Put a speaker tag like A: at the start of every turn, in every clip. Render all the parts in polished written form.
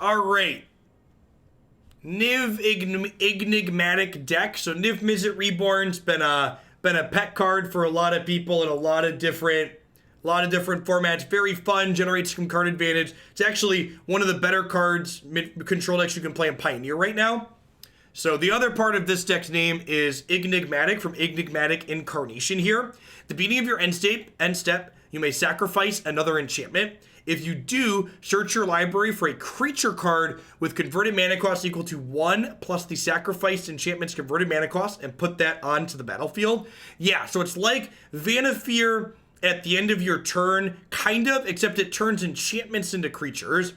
A: All right. Niv Enigmatic deck. So Niv Mizzet Reborn's been a pet card for a lot of people in a lot of different formats. Very fun, generates some card advantage. It's actually one of the better cards, control decks you can play in Pioneer right now. So the other part of this deck's name is Enigmatic from Enigmatic Incarnation here. At the beginning of your end step, you may sacrifice another enchantment. If you do, search your library for a creature card with converted mana cost equal to 1 plus the sacrificed enchantment's converted mana cost and put that onto the battlefield. Yeah, so it's like Vanasphere at the end of your turn, kind of, except it turns enchantments into creatures.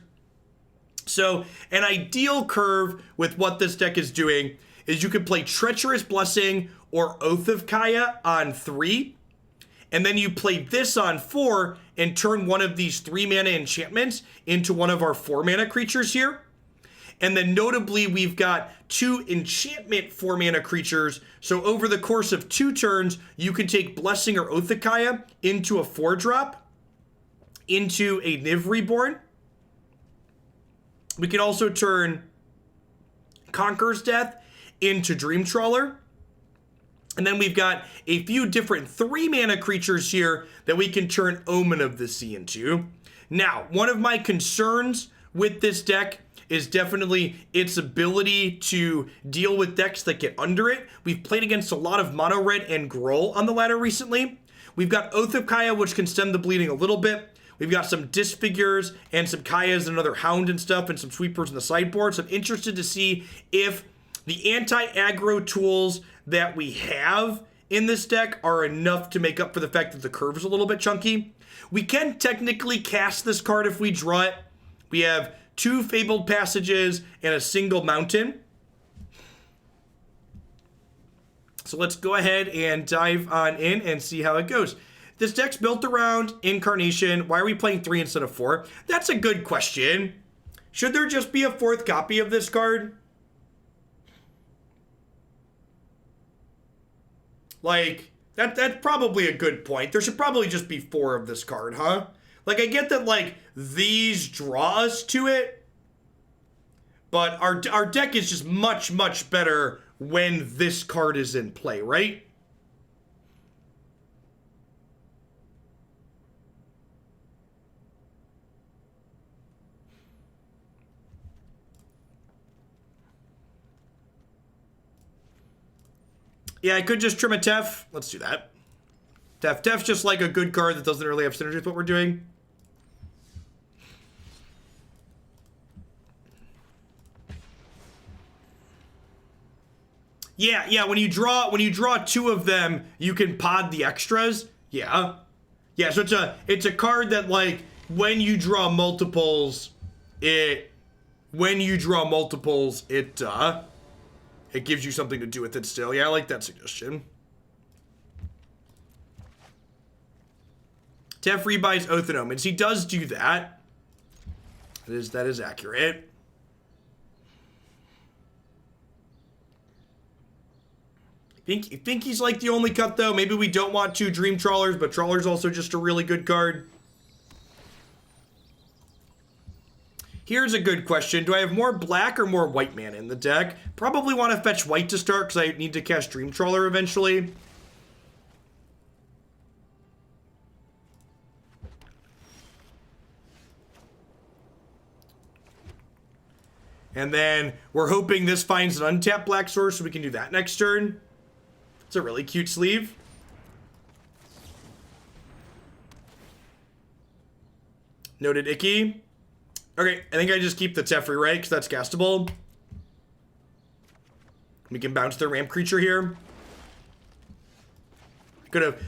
A: So an ideal curve with what this deck is doing is you could play Treacherous Blessing or Oath of Kaya on 3, and then you play this on 4 and turn one of these 3 mana enchantments into one of our 4 mana creatures here. And then notably, we've got 2 enchantment 4 mana creatures. So over the course of 2 turns, you can take Blessing or Oath of Kaya into a 4-drop, into a Niv Reborn. We can also turn Conqueror's Death into Dream Trawler. And then we've got a few different 3 mana creatures here that we can turn Omen of the Sea into. Now, one of my concerns with this deck is definitely its ability to deal with decks that get under it. We've played against a lot of mono red and Grohl on the ladder recently. We've got Oath of Kaya, which can stem the bleeding a little bit. We've got some Disfigures and some Kayas and another Hound and stuff and some Sweepers in the sideboard. So I'm interested to see if the anti-aggro tools that we have in this deck are enough to make up for the fact that the curve is a little bit chunky. We can technically cast this card if we draw it. We have 2 Fabled Passages and a single Mountain. So let's go ahead and dive on in and see how it goes. This deck's built around Incarnation. Why are we playing 3 instead of 4? That's a good question. Should there just be a 4th copy of this card? Like, that's probably a good point. There should probably just be 4 of this card, huh? Like, I get that, like, these draw us to it, but our deck is just much, much better when this card is in play, right? Yeah, I could just trim a Tef. Let's do that. Tef's just like a good card that doesn't really have synergy with what we're doing. Yeah, when you draw 2 of them, you can pod the extras. Yeah. Yeah, so it's a card that, like, when you draw multiples, it gives you something to do with it still. Yeah, I like that suggestion. Tef rebuys Oath and Omens. He does do that. That is accurate. I think he's like the only cut, though. Maybe we don't want 2 Dream Trawlers, but Trawler's also just a really good card. Here's a good question. Do I have more black or more white mana in the deck? Probably want to fetch white to start because I need to cast Dream Trawler eventually. And then we're hoping this finds an untapped black source so we can do that next turn. It's a really cute sleeve. Noted Icky. Okay, I think I just keep the Teferi, right? Because that's castable. We can bounce the ramp creature here.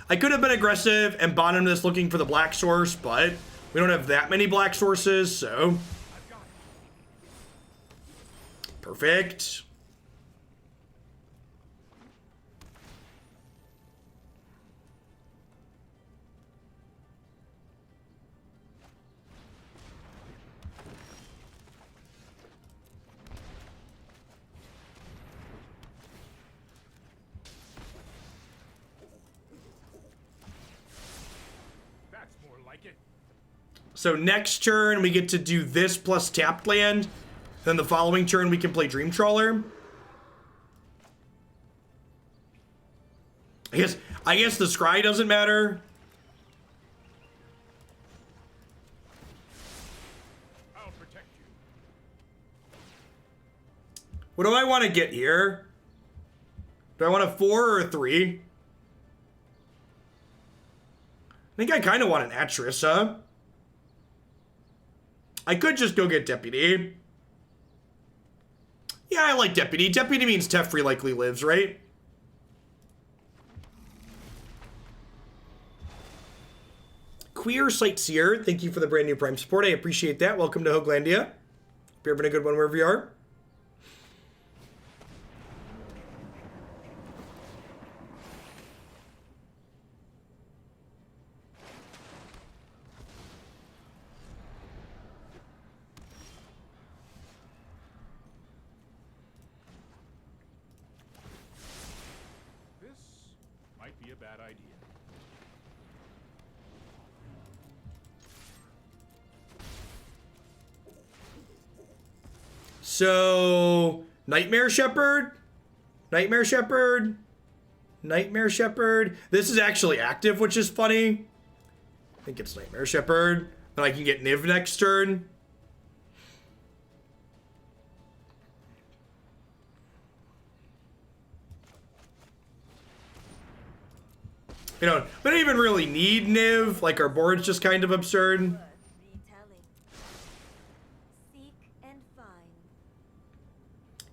A: I could have been aggressive and bottomed this looking for the black source, but we don't have that many black sources, so. Perfect. So next turn, we get to do this plus tapped land. Then the following turn we can play Dream Trawler. I guess the scry doesn't matter.
B: I'll protect you.
A: What do I want to get here? Do I want a 4 or a 3? I think I kind of want an Atris, huh? I could just go get Deputy. Yeah, I like Deputy. Deputy means Teferi likely lives, right? Queer Sightseer, thank you for the brand new Prime support. I appreciate that. Welcome to Hoaglandia. Hope you're having a good one wherever you are.
B: This might be a bad idea.
A: So, Nightmare Shepherd, Nightmare Shepherd, Nightmare Shepherd. This is actually active, which is funny. I think it's Nightmare Shepherd. Then I can get Niv next turn. You know, we don't even really need Niv. Like, our board's just kind of absurd.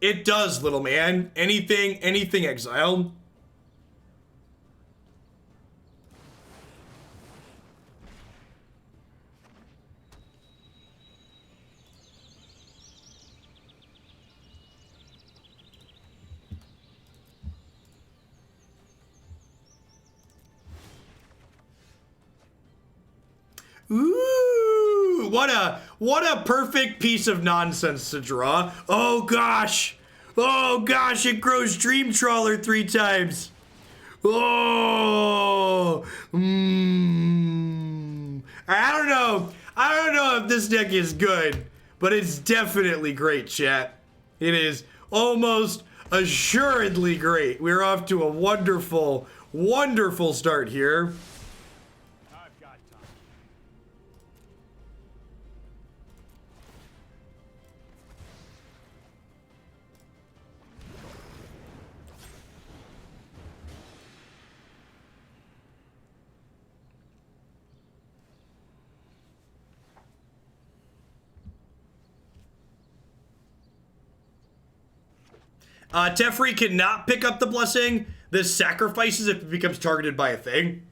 A: It does, little man. Anything exiled. Ooh, what a perfect piece of nonsense to draw. Oh gosh, it grows Dream Trawler 3 times. Oh, I don't know if this deck is good, but it's definitely great, chat. It is almost assuredly great. We're off to a wonderful, wonderful start here.
B: I've got time.
A: Teferi cannot pick up the blessing. This sacrifices if it becomes targeted by a thing.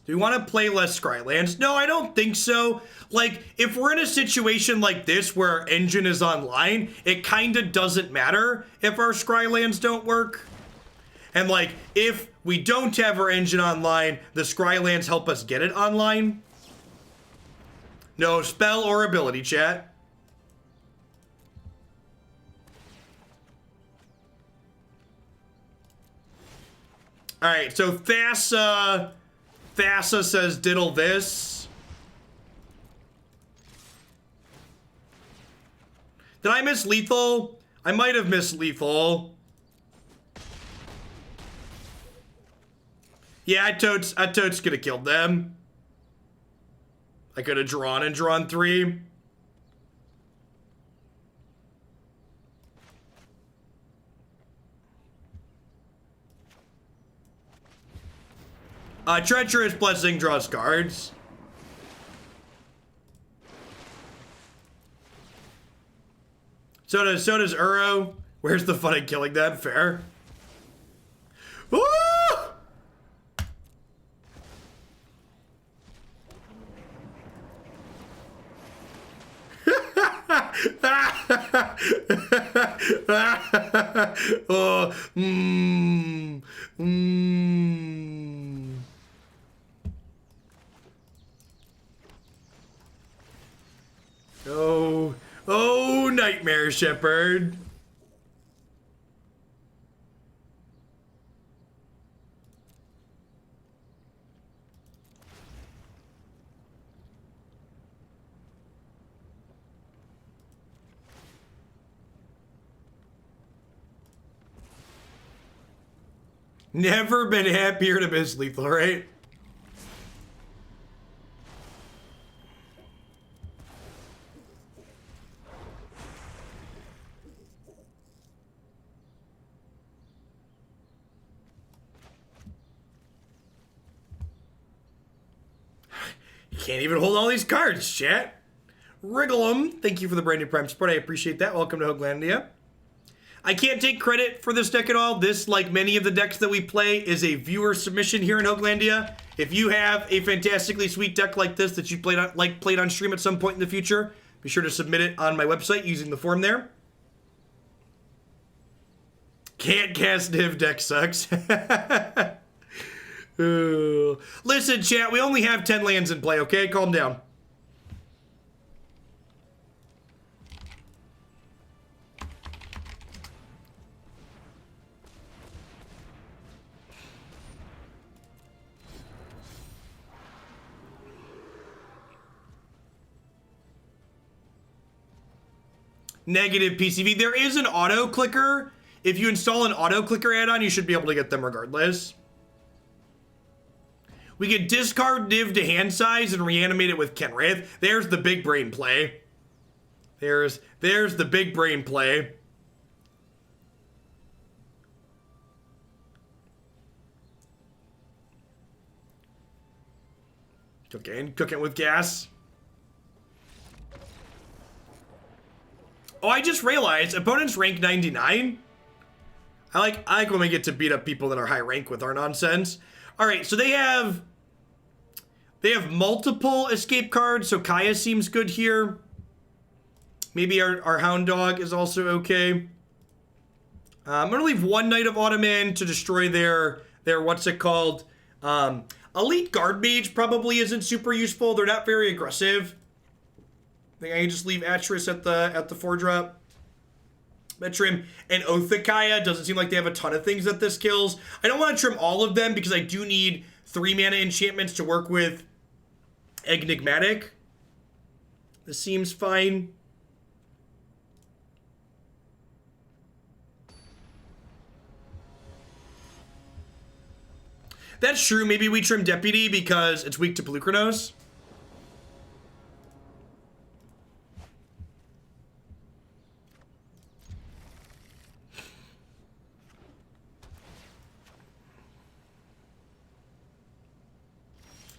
A: Do we want to play less Scrylands? No, I don't think so. Like, if we're in a situation like this where our engine is online, it kind of doesn't matter if our Scrylands don't work. And like, if we don't have our engine online, the Scrylands help us get it online. No spell or ability, chat. All right, so Thassa says diddle this. Did I miss lethal? I might have missed lethal. Yeah, I totes could have killed them. I could have drawn 3. Treacherous Blessing draws cards. So does Uro. Where's the fun in killing them? Fair. Woo! Oh, Oh, oh, Nightmare Shepherd. Never been happier to miss lethal, right? You can't even hold all these cards, chat. Wriggle 'em. Thank you for the brand new Prime support. I appreciate that. Welcome to Hoaglandia. I can't take credit for this deck at all. This, like many of the decks that we play, is a viewer submission here in Hoaglandia. If you have a fantastically sweet deck like this that you played on stream at some point in the future, be sure to submit it on my website using the form there. Can't cast Niv, deck sucks. Listen, chat, we only have 10 lands in play, okay? Calm down. Negative PCV. There is an auto clicker. If you install an auto clicker add-on, you should be able to get them regardless. We can discard Niv to hand size and reanimate it with Kenrith. There's the big brain play. There's the big brain play. Cooking with gas. Oh, I just realized opponents rank 99. I like when we get to beat up people that are high rank with our nonsense. All right, so they have multiple escape cards, so Kaya seems good here. Maybe our Hound Dog is also okay. I'm gonna leave one Knight of Autumn in to destroy their what's it called? Elite Guardmage probably isn't super useful. They're not very aggressive. I think I can just leave Atris at the 4-drop. Trim and Othakaya doesn't seem like they have a ton of things that this kills. I don't want to trim all of them because I do need 3 mana enchantments to work with Enigmatic. This seems fine. That's true. Maybe we trim Deputy because it's weak to Pelucranos.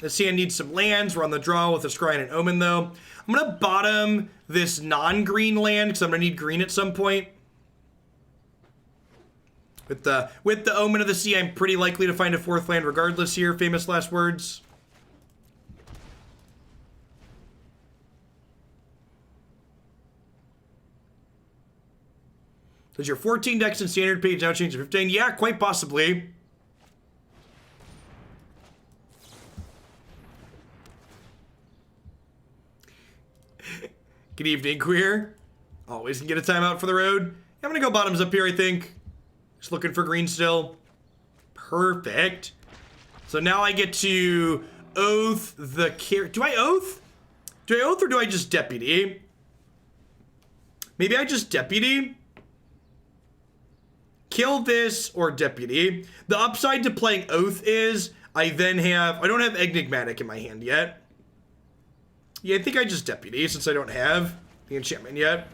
A: Let's see, I need some lands. We're on the draw with a Scrying and Omen, though. I'm going to bottom this non-green land because I'm going to need green at some point. With the Omen of the Sea, I'm pretty likely to find a 4th land regardless here. Famous last words. Does your 14 decks in standard page now change to 15? Yeah, quite possibly. Good evening, Queer. Always can get a timeout for the road. I'm gonna go bottoms up here, I think. Just looking for green still. Perfect. So now I get to oath the care. Do I oath? Do I oath or do I just deputy? Maybe I just deputy. Kill this or deputy. The upside to playing oath is I don't have Enigmatic in my hand yet. Yeah, I think I just deputy since I don't have the enchantment yet.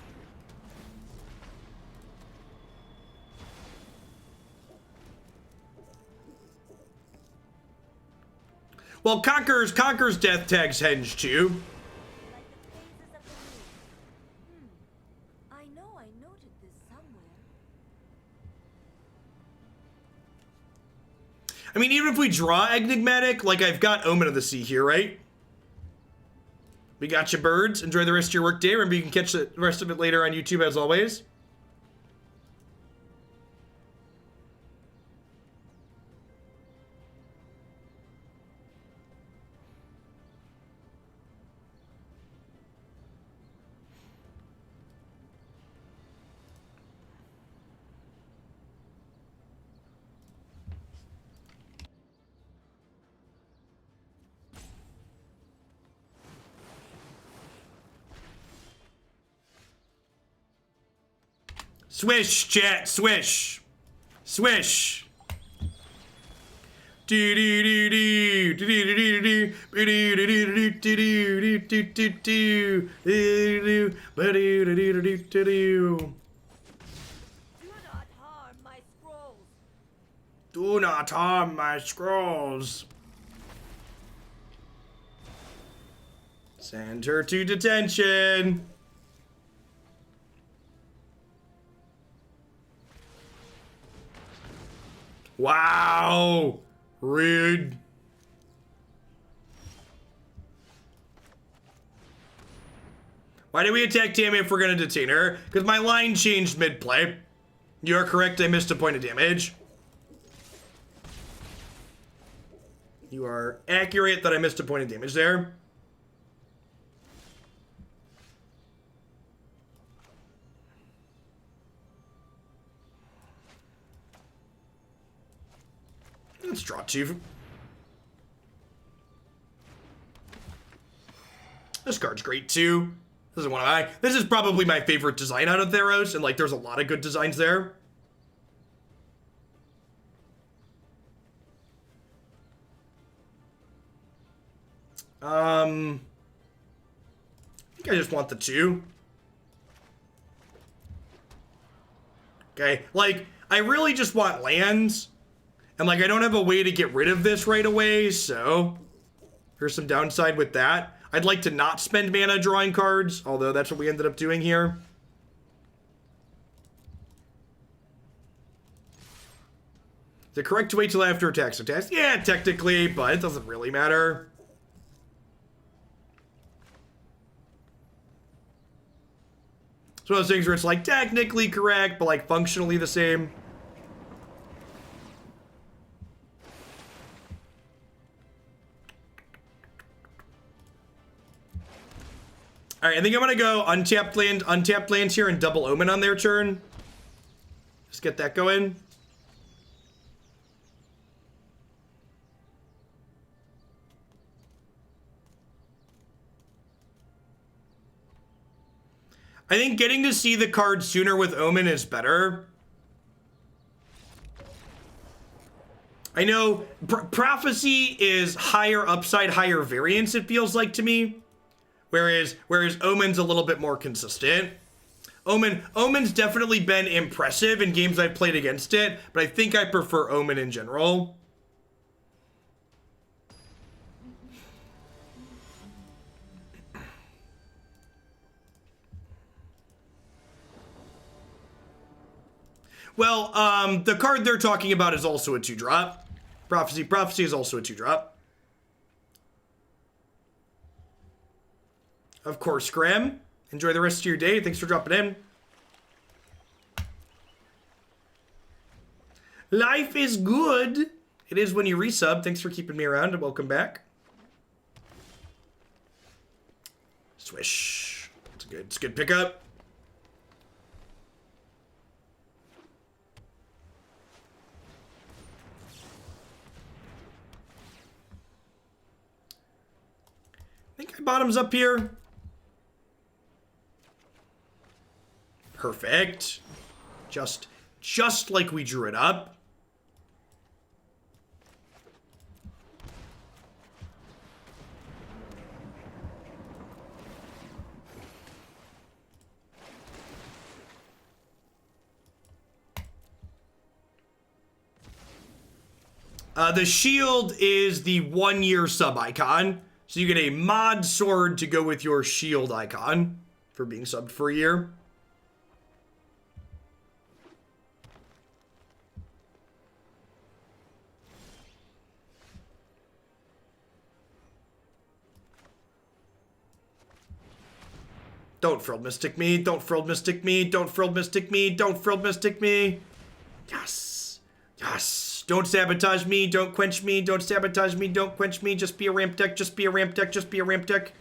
A: Well, Conqueror's death tags henge too.
C: I know I noted this somewhere.
A: I mean, even if we draw Enigmatic, like I've got Omen of the Sea here, right? We got you, birds. Enjoy the rest of your work day. Remember, you can catch the rest of it later on YouTube, as always. Swish, chat, swish. Swish. Do do do do do do do do do do do do do do.
C: Do not harm my scrolls.
A: Do not harm my scrolls. Send her to detention. Wow. Rude. Why did we attack Tammy if we're gonna detain her? Because my line changed mid-play. You are correct, I missed a point of damage. You are accurate that I missed a point of damage there. Let's draw two. This card's great too. This is one of my. This is probably my favorite design out of Theros, and like, there's a lot of good designs there. I think I just want the two. Okay, like, I really just want lands. And like, I don't have a way to get rid of this right away, so there's some downside with that. I'd like to not spend mana drawing cards, although that's what we ended up doing here. The correct to wait till after attacks. Yeah, technically, but it doesn't really matter. It's one of those things where it's like technically correct, but like functionally the same. All right, I think I'm gonna go untapped lands here, and double Omen on their turn. Just get that going. I think getting to see the card sooner with Omen is better. I know Prophecy is higher upside, higher variance, it feels like to me. Whereas Omen's a little bit more consistent. Omen's definitely been impressive in games I've played against it, but I think I prefer Omen in general. Well, the card they're talking about is also a 2-drop. Prophecy is also a 2-drop. Of course, Graham. Enjoy the rest of your day. Thanks for dropping in. Life is good. It is when you resub. Thanks for keeping me around, and welcome back. Swish. It's a good pickup. I think I bottoms up here. Perfect. Just like we drew it up. The shield is the 1-year sub icon. So you get a mod sword to go with your shield icon for being subbed for a year. Don't Frilled Mystic me, don't Frilled Mystic me, don't Frilled Mystic me, don't Frilled Mystic me. Yes. Yes. Don't sabotage me, don't quench me, don't sabotage me, don't quench me. Just be a ramp deck, just be a ramp deck, just be a ramp deck.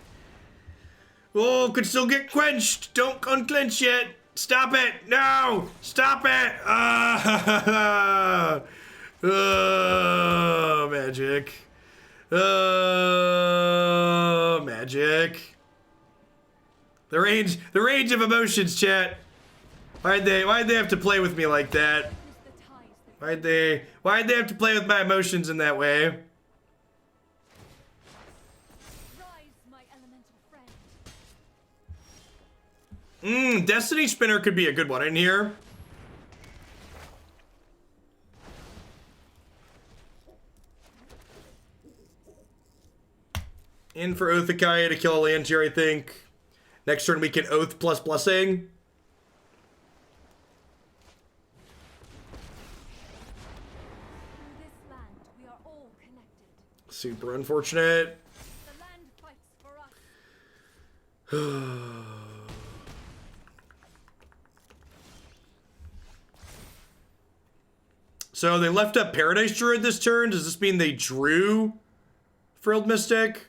A: Oh, could still get quenched. Don't unclench yet. Stop it. No. Stop it. Oh, magic. Oh, magic. The range of emotions, chat. Why'd they have to play with me like that? Why'd they have to play with my emotions in that way?
C: Rise, my elemental friend.
A: Destiny Spinner could be a good one in here. In for Othakaya to kill a land here, I think. Next turn we can Oath plus Blessing.
C: In this land, we are all connected.
A: Super unfortunate.
C: The land fights for us.
A: So they left up Paradise Druid this turn. Does this mean they drew Frilled Mystic?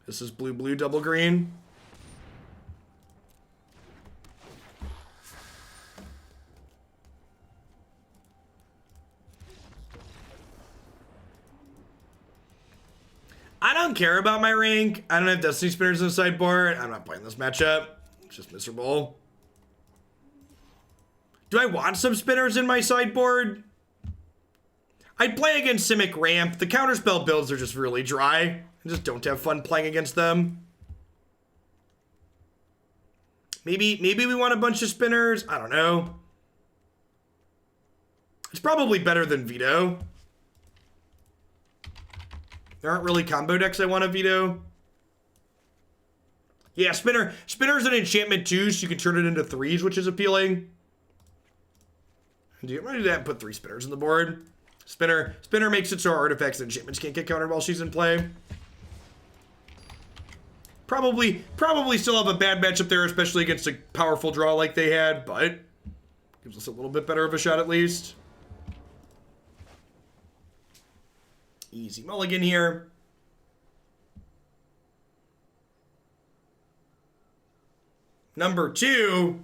A: This is blue, double green. I don't care about my rank. I don't have Destiny Spinners in the sideboard. I'm not playing this matchup. It's just miserable. Do I want some spinners in my sideboard? I'd play against Simic Ramp. The counterspell builds are just really dry. I just don't have fun playing against them. Maybe we want a bunch of spinners. I don't know. It's probably better than Veto. There aren't really combo decks I want to veto. Yeah, Spinner's an enchantment too, so you can turn it into 3s, which is appealing. Do you ready to put 3 spinners on the board? Spinner makes it so our artifacts and enchantments can't get countered while she's in play. Probably still have a bad matchup there, especially against a powerful draw like they had, but gives us a little bit better of a shot at least. Easy mulligan here. Number 2.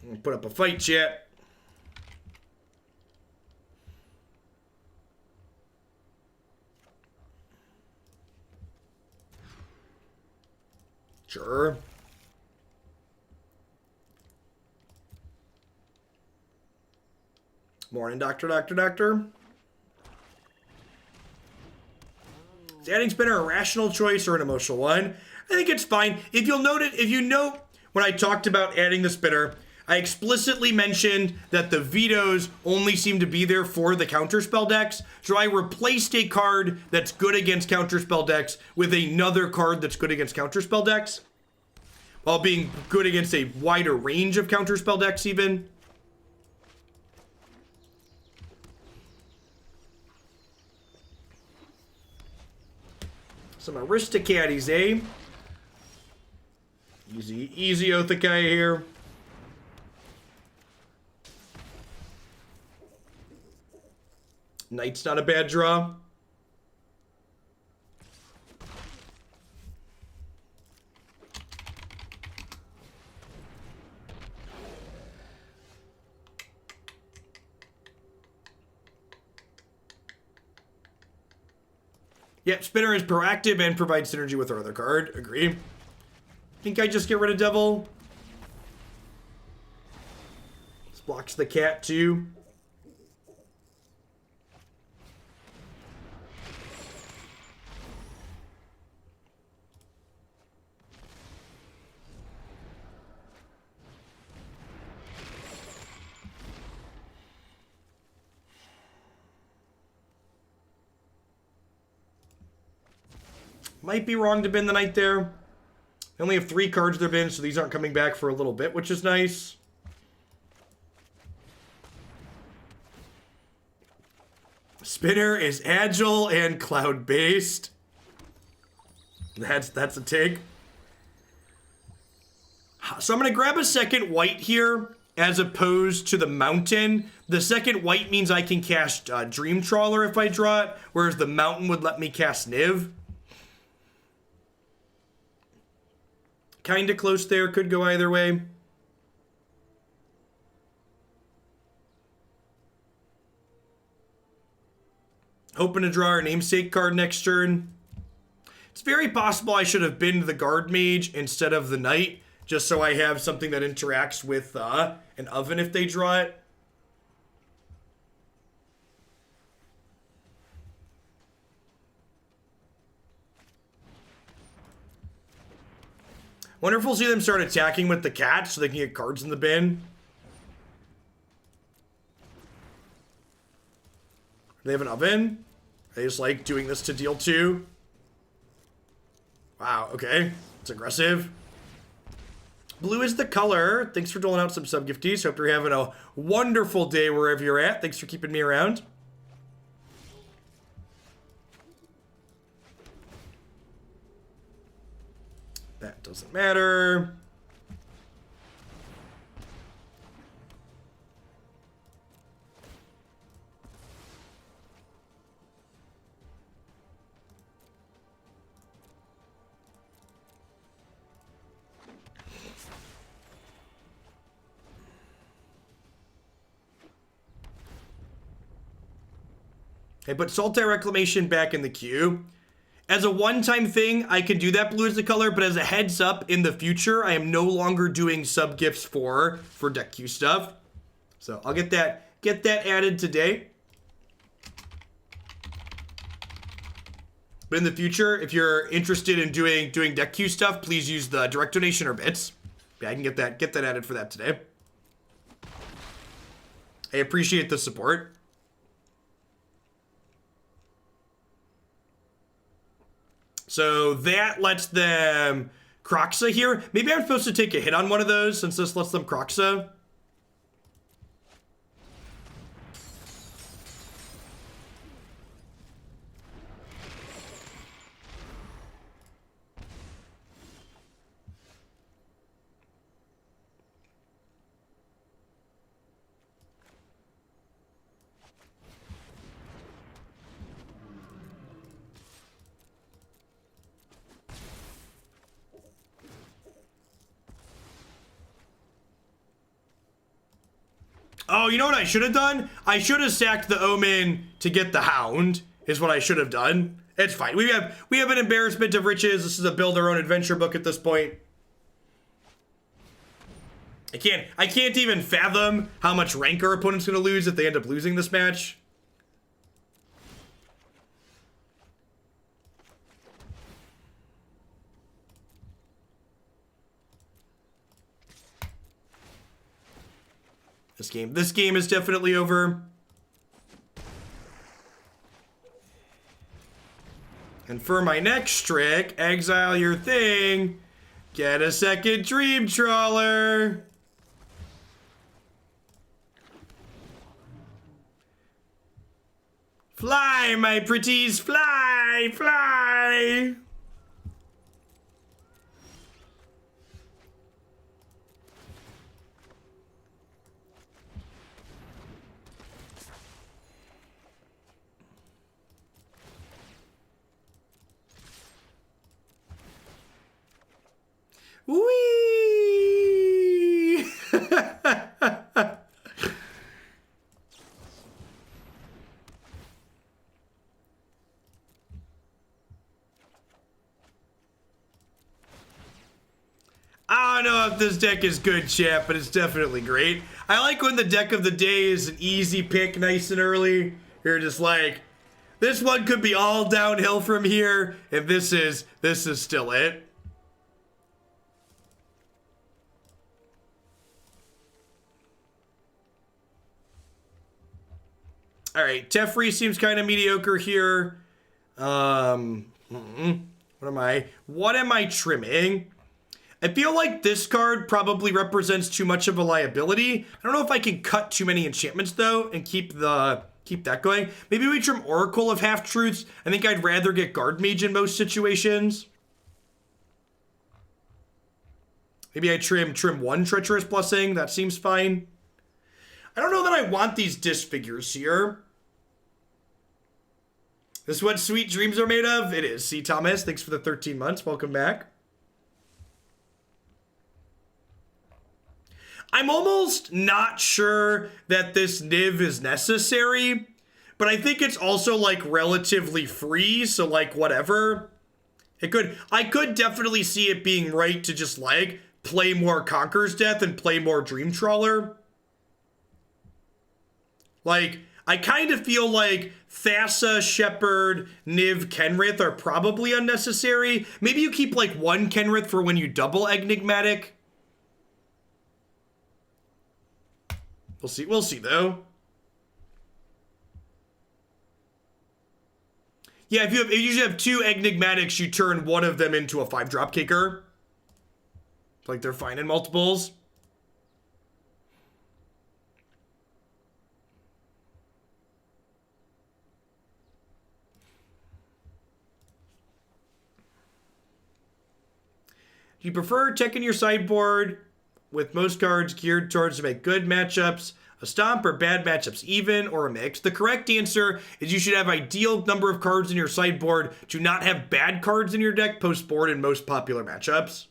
A: I'm gonna put up a fight, chat. Sure. Morning, Doctor. Is adding spinner a rational choice or an emotional one? I think it's fine. If you note when I talked about adding the spinner, I explicitly mentioned that the vetoes only seem to be there for the counterspell decks. So I replaced a card that's good against counterspell decks with another card that's good against counterspell decks, while being good against a wider range of counterspell decks even. Some Aristocats, eh? Easy Othakaya here. Knight's not a bad draw. Yep, Spinner is proactive and provides synergy with our other card. Agree. Think I just get rid of Devil. This blocks the cat too. Might be wrong to bin the Knight there. They only have 3 cards they're bin, so these aren't coming back for a little bit, which is nice. Spinner is agile and cloud-based. That's a take. So I'm going to grab a second white here as opposed to the mountain. The second white means I can cast Dream Trawler if I draw it, whereas the mountain would let me cast Niv. Kinda close there, could go either way. Hoping to draw our namesake card next turn. It's very possible I should have been the Guardmage instead of the Knight, just so I have something that interacts with an Oven if they draw it. Wonder if we'll see them start attacking with the cat so they can get cards in the bin. Do they have an Oven? They just like doing this to deal 2. Wow, okay. It's aggressive. Blue is the color. Thanks for doling out some sub-gifties. Hope you're having a wonderful day wherever you're at. Thanks for keeping me around. That doesn't matter. Okay, put Saltire Reclamation back in the queue. As a one-time thing, I can do that blue as the color, but as a heads up, in the future, I am no longer doing sub-gifts for deck queue stuff. So I'll get that added today. But in the future, if you're interested in doing deck queue stuff, please use the direct donation or bits. Yeah, I can get that added for that today. I appreciate the support. So that lets them Croxa here. Maybe I'm supposed to take a hit on one of those since this lets them Croxa. Oh, you know what I should have done? I should have sacked the Omen to get the Hound, is what I should have done. It's fine. We have an embarrassment of riches. This is a build our own adventure book at this point. I can't even fathom how much rank our opponent's gonna lose if they end up losing this match. This game is definitely over. And for my next trick, exile your thing, get a second Dream Trawler. Fly, my pretties, fly, fly. Whee! I don't know if this deck is good, chat, but it's definitely great. I like when the deck of the day is an easy pick nice and early. You're just like, this one could be all downhill from here, and this is still it. All right, Teferi seems kind of mediocre here. What am I trimming? I feel like this card probably represents too much of a liability. I don't know if I can cut too many enchantments though and keep that going. Maybe we trim Oracle of Half-Truths. I think I'd rather get Guardmage in most situations. Maybe I trim one Treacherous Blessing. That seems fine. I don't know that I want these disfigures here. This is what sweet dreams are made of? It is. C. Thomas, thanks for the 13 months. Welcome back. I'm almost not sure that this Niv is necessary, but I think it's also like relatively free, so like whatever. I could definitely see it being right to just like play more Conqueror's Death and play more Dream Trawler. Like, I kind of feel like Thassa, Shepherd, Niv, Kenrith are probably unnecessary. Maybe you keep like one Kenrith for when you double Enigmatic. We'll see though. Yeah, if you usually have two Enigmatics, you turn one of them into a 5-drop kicker. Like they're fine in multiples. Do you prefer checking your sideboard with most cards geared towards to make good matchups, a stomp, or bad matchups even, or a mix? The correct answer is you should have ideal number of cards in your sideboard to not have bad cards in your deck post-board in most popular matchups.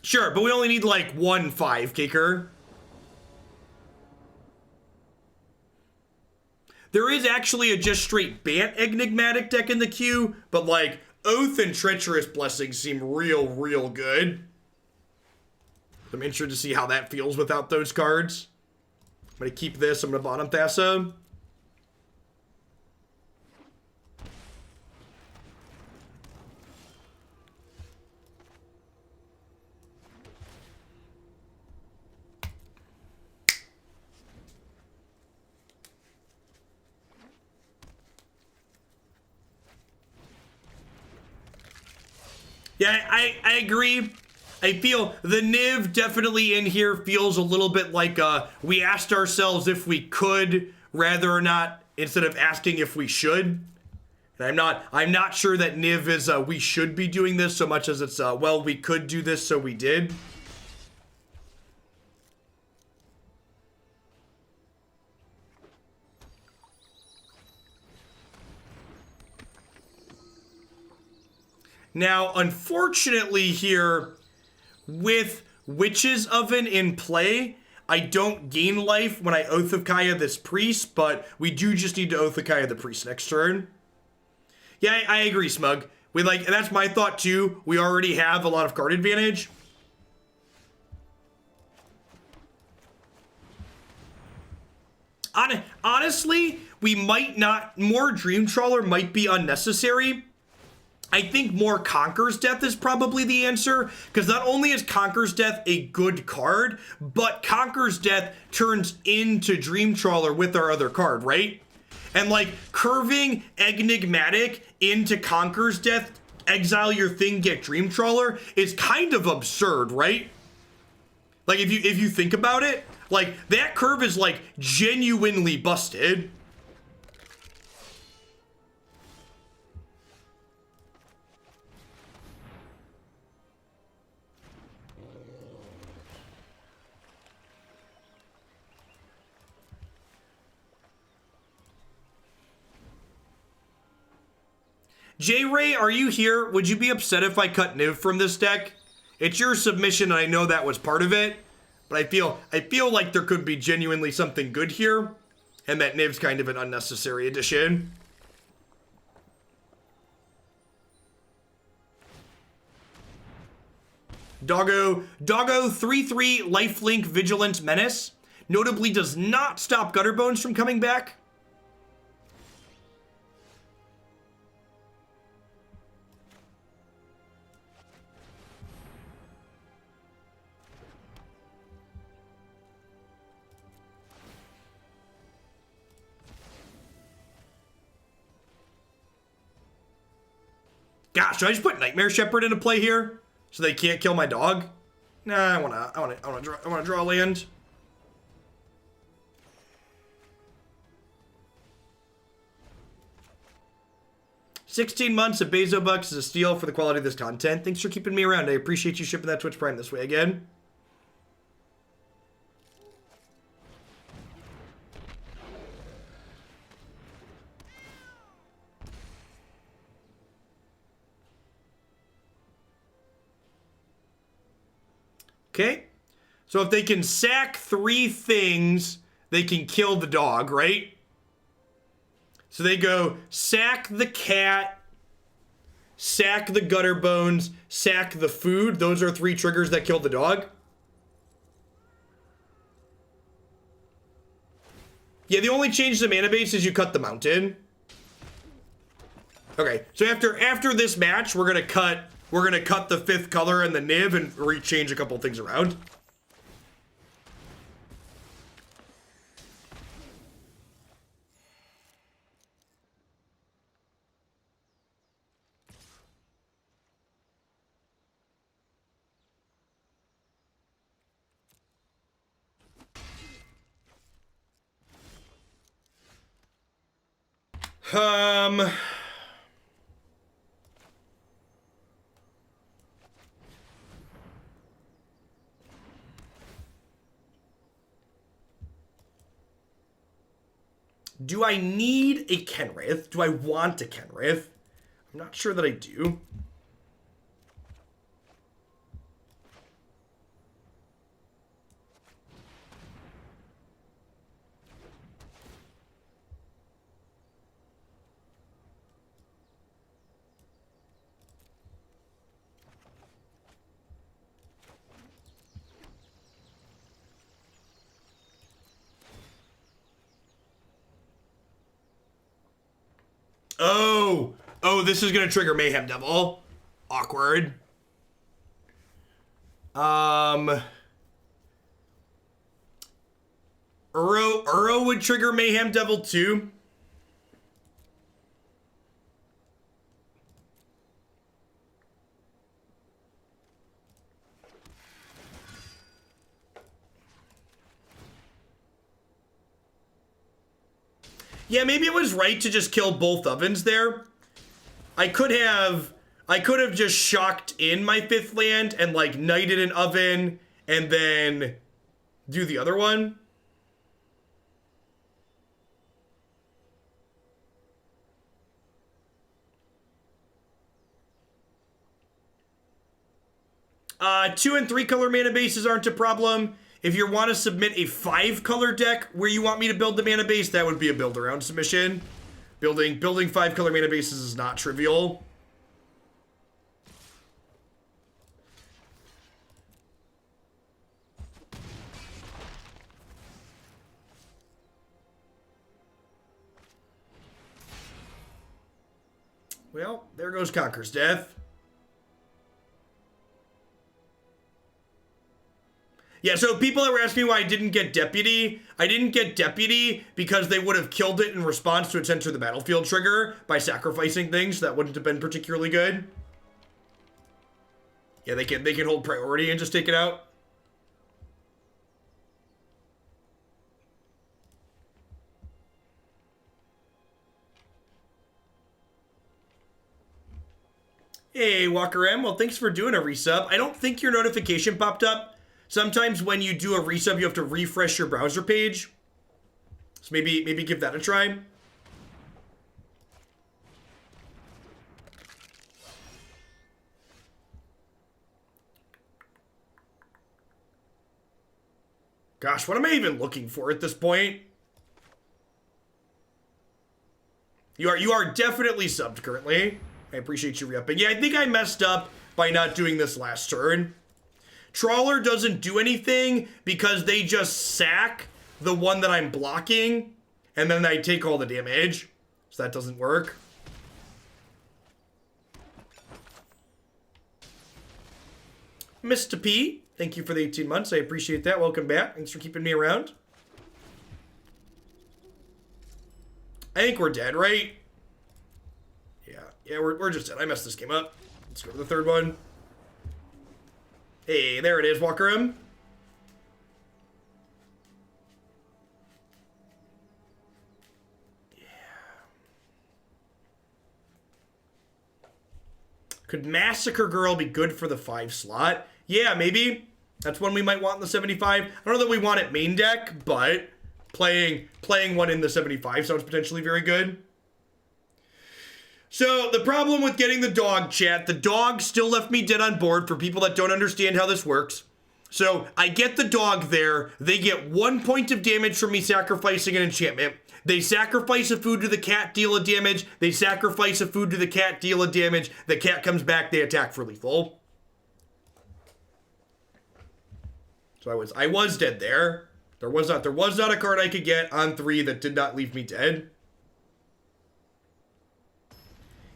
A: Sure, but we only need like one 5-kicker. There is actually a just straight Bant Enigmatic deck in the queue, but like Oath and Treacherous Blessing seem real good. I'm interested to see how that feels without those cards. I'm going to keep this. I'm going to bottom Thassa. Yeah, I agree. I feel the Niv definitely in here feels a little bit like we asked ourselves if we could rather or not instead of asking if we should. And I'm not sure that Niv is we should be doing this so much as it's well, we could do this, so we did. Now, unfortunately here, with Witch's Oven in play, I don't gain life when I Oath of Kaya this priest, but we do just need to Oath of Kaya the priest next turn. Yeah, I agree, Smug. And that's my thought too. We already have a lot of card advantage. Honestly, we might not, more Dream Trawler might be unnecessary. I think more Conqueror's Death is probably the answer, because not only is Conqueror's Death a good card, but Conqueror's Death turns into Dream Trawler with our other card, right? And like curving Enigmatic into Conqueror's Death, exile your thing, get Dream Trawler is kind of absurd, right? Like if you think about it, like that curve is like genuinely busted. J-Ray, are you here? Would you be upset if I cut Niv from this deck? It's your submission, and I know that was part of it, but I feel like there could be genuinely something good here, and that Niv's kind of an unnecessary addition. Doggo 3/3 lifelink Vigilant Menace. Notably does not stop Gutterbones from coming back. Gosh, should I just put Nightmare Shepherd into play here so they can't kill my dog? Nah, I wanna draw land. $16 months of Bezo Bucks is a steal for the quality of this content. Thanks for keeping me around. I appreciate you shipping that Twitch Prime this way again. Okay, So if they can sack 3 things, they can kill the dog, right? So they go sack the cat, sack the gutter bones, sack the food. Those are 3 triggers that kill the dog. Yeah, the only change to mana base is you cut the mountain. Okay, so after this match, we're gonna cut the 5th color and the Niv and rechange a couple things around. Do I need a Kenrith? Do I want a Kenrith? I'm not sure that I do. Oh, this is gonna trigger Mayhem Devil. Awkward. Uro would trigger Mayhem Devil too. Yeah, maybe it was right to just kill both ovens there. I could have just shocked in my 5th land and like knighted an oven and then do the other one. Two and 3 color mana bases aren't a problem. If you want to submit a 5 color deck where you want me to build the mana base, that would be a build around submission. Building 5 color mana bases is not trivial. Well, there goes Conquer's Death. Yeah, so people that were asking me why I didn't get Deputy because they would have killed it in response to its enter the battlefield trigger by sacrificing things. That wouldn't have been particularly good. Yeah, they can hold priority and just take it out. Hey, Walker M. Well, thanks for doing a resub. I don't think your notification popped up. Sometimes when you do a resub, you have to refresh your browser page. So maybe give that a try. Gosh, what am I even looking for at this point? You are definitely subbed currently. I appreciate you re-upping. Yeah, I think I messed up by not doing this last turn. Trawler doesn't do anything because they just sack the one that I'm blocking, and then I take all the damage. So that doesn't work. Mr. P, thank you for the 18 months. I appreciate that. Welcome back. Thanks for keeping me around. I think we're dead, right? Yeah, we're just dead. I messed this game up. Let's go to the 3rd one. Hey, there it is, Walker M. Yeah. Could Massacre Girl be good for the 5 slot? Yeah, maybe. That's one we might want in the 75. I don't know that we want it main deck, but playing one in the 75 sounds potentially very good. So, the problem with getting the dog, chat, the dog still left me dead on board for people that don't understand how this works. So I get the dog there. They get 1 point of damage from me sacrificing an enchantment. They sacrifice a food to the cat, deal a damage. They sacrifice a food to the cat, deal a damage. The cat comes back, they attack for lethal. So I was dead there. There was not a card I could get on 3 that did not leave me dead.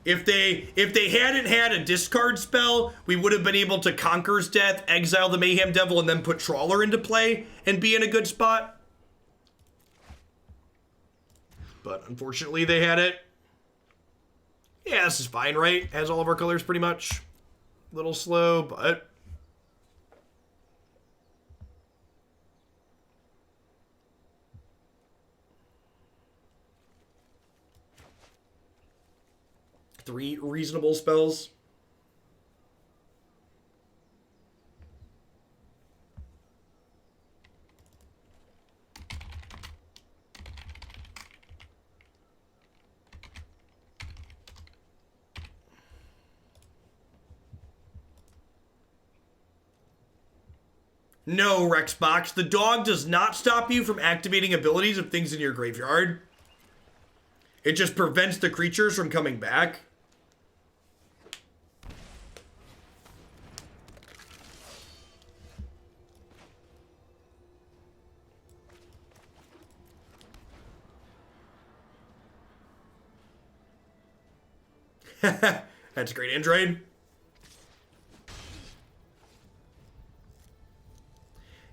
A: If they hadn't had a discard spell, we would have been able to Conquer's Death, exile the Mayhem Devil, and then put Trawler into play and be in a good spot. But unfortunately, they had it. Yeah, this is fine, right? Has all of our colors pretty much. A little slow, but... Three reasonable spells. No, Rexbox. The dog does not stop you from activating abilities of things in your graveyard. It just prevents the creatures from coming back. That's a great Android.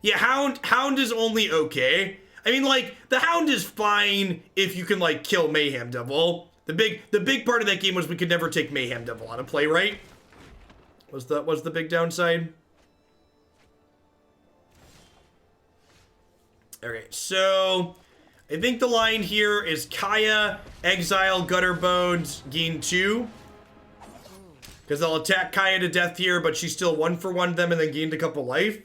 A: Yeah, Hound is only okay. I mean, like, the Hound is fine if you can, like, kill Mayhem Devil. The big part of that game was we could never take Mayhem Devil out of play, right? Was the big downside? Okay, so I think the line here is Kaya, exile, Gutter Bones, gain 2. Because I'll attack Kaya to death here, but she still 1-for-1 them and then gained a couple life.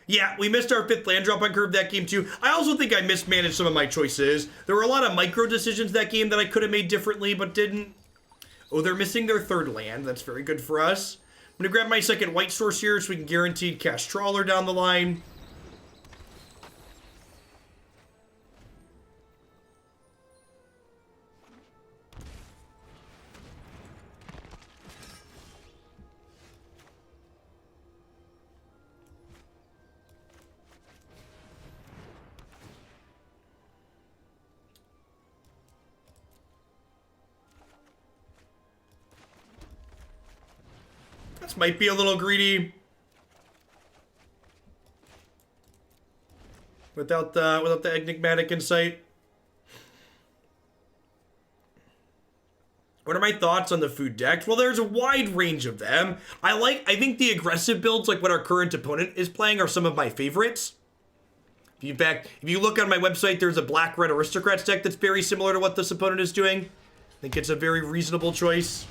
A: Yeah, we missed our 5th land drop on curve that game too. I also think I mismanaged some of my choices. There were a lot of micro decisions that game that I could have made differently, but didn't. Oh, they're missing their 3rd land. That's very good for us. I'm going to grab my 2nd white source here so we can guaranteed cast Trawler down the line. This might be a little greedy. Without the Enigmatic Insight. What are my thoughts on the food decks? Well, there's a wide range of them. I think the aggressive builds, like what our current opponent is playing, are some of my favorites. In fact, if you look on my website, there's a Black-Red Aristocrats deck that's very similar to what this opponent is doing. I think it's a very reasonable choice.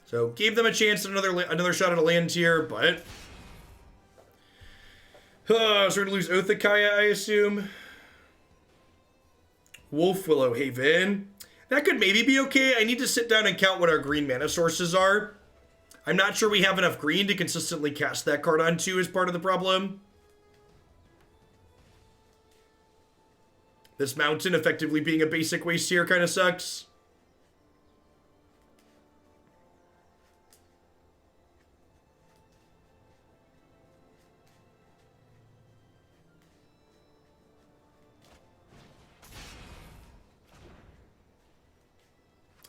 A: So, gave them a chance at another shot at a land tier, but... so we're going to lose Oathakaya, I assume. Wolf Willow Haven. That could maybe be okay. I need to sit down and count what our green mana sources are. I'm not sure we have enough green to consistently cast that card on 2 as part of the problem. This mountain effectively being a basic waste here kind of sucks.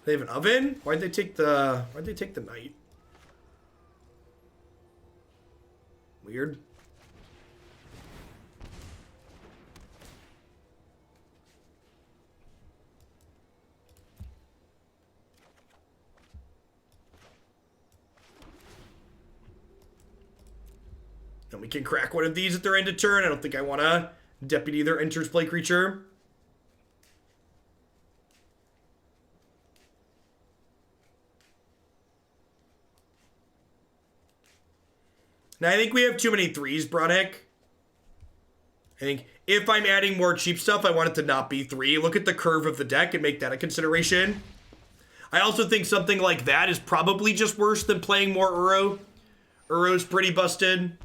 A: They have an oven? Why'd they take the knight? Weird. And we can crack one of these at their end of turn. I don't think I want to deputy their enters play creature. Now, I think we have too many 3s, Bronick. I think if I'm adding more cheap stuff, I want it to not be 3. Look at the curve of the deck and make that a consideration. I also think something like that is probably just worse than playing more Uro. Uro's pretty busted.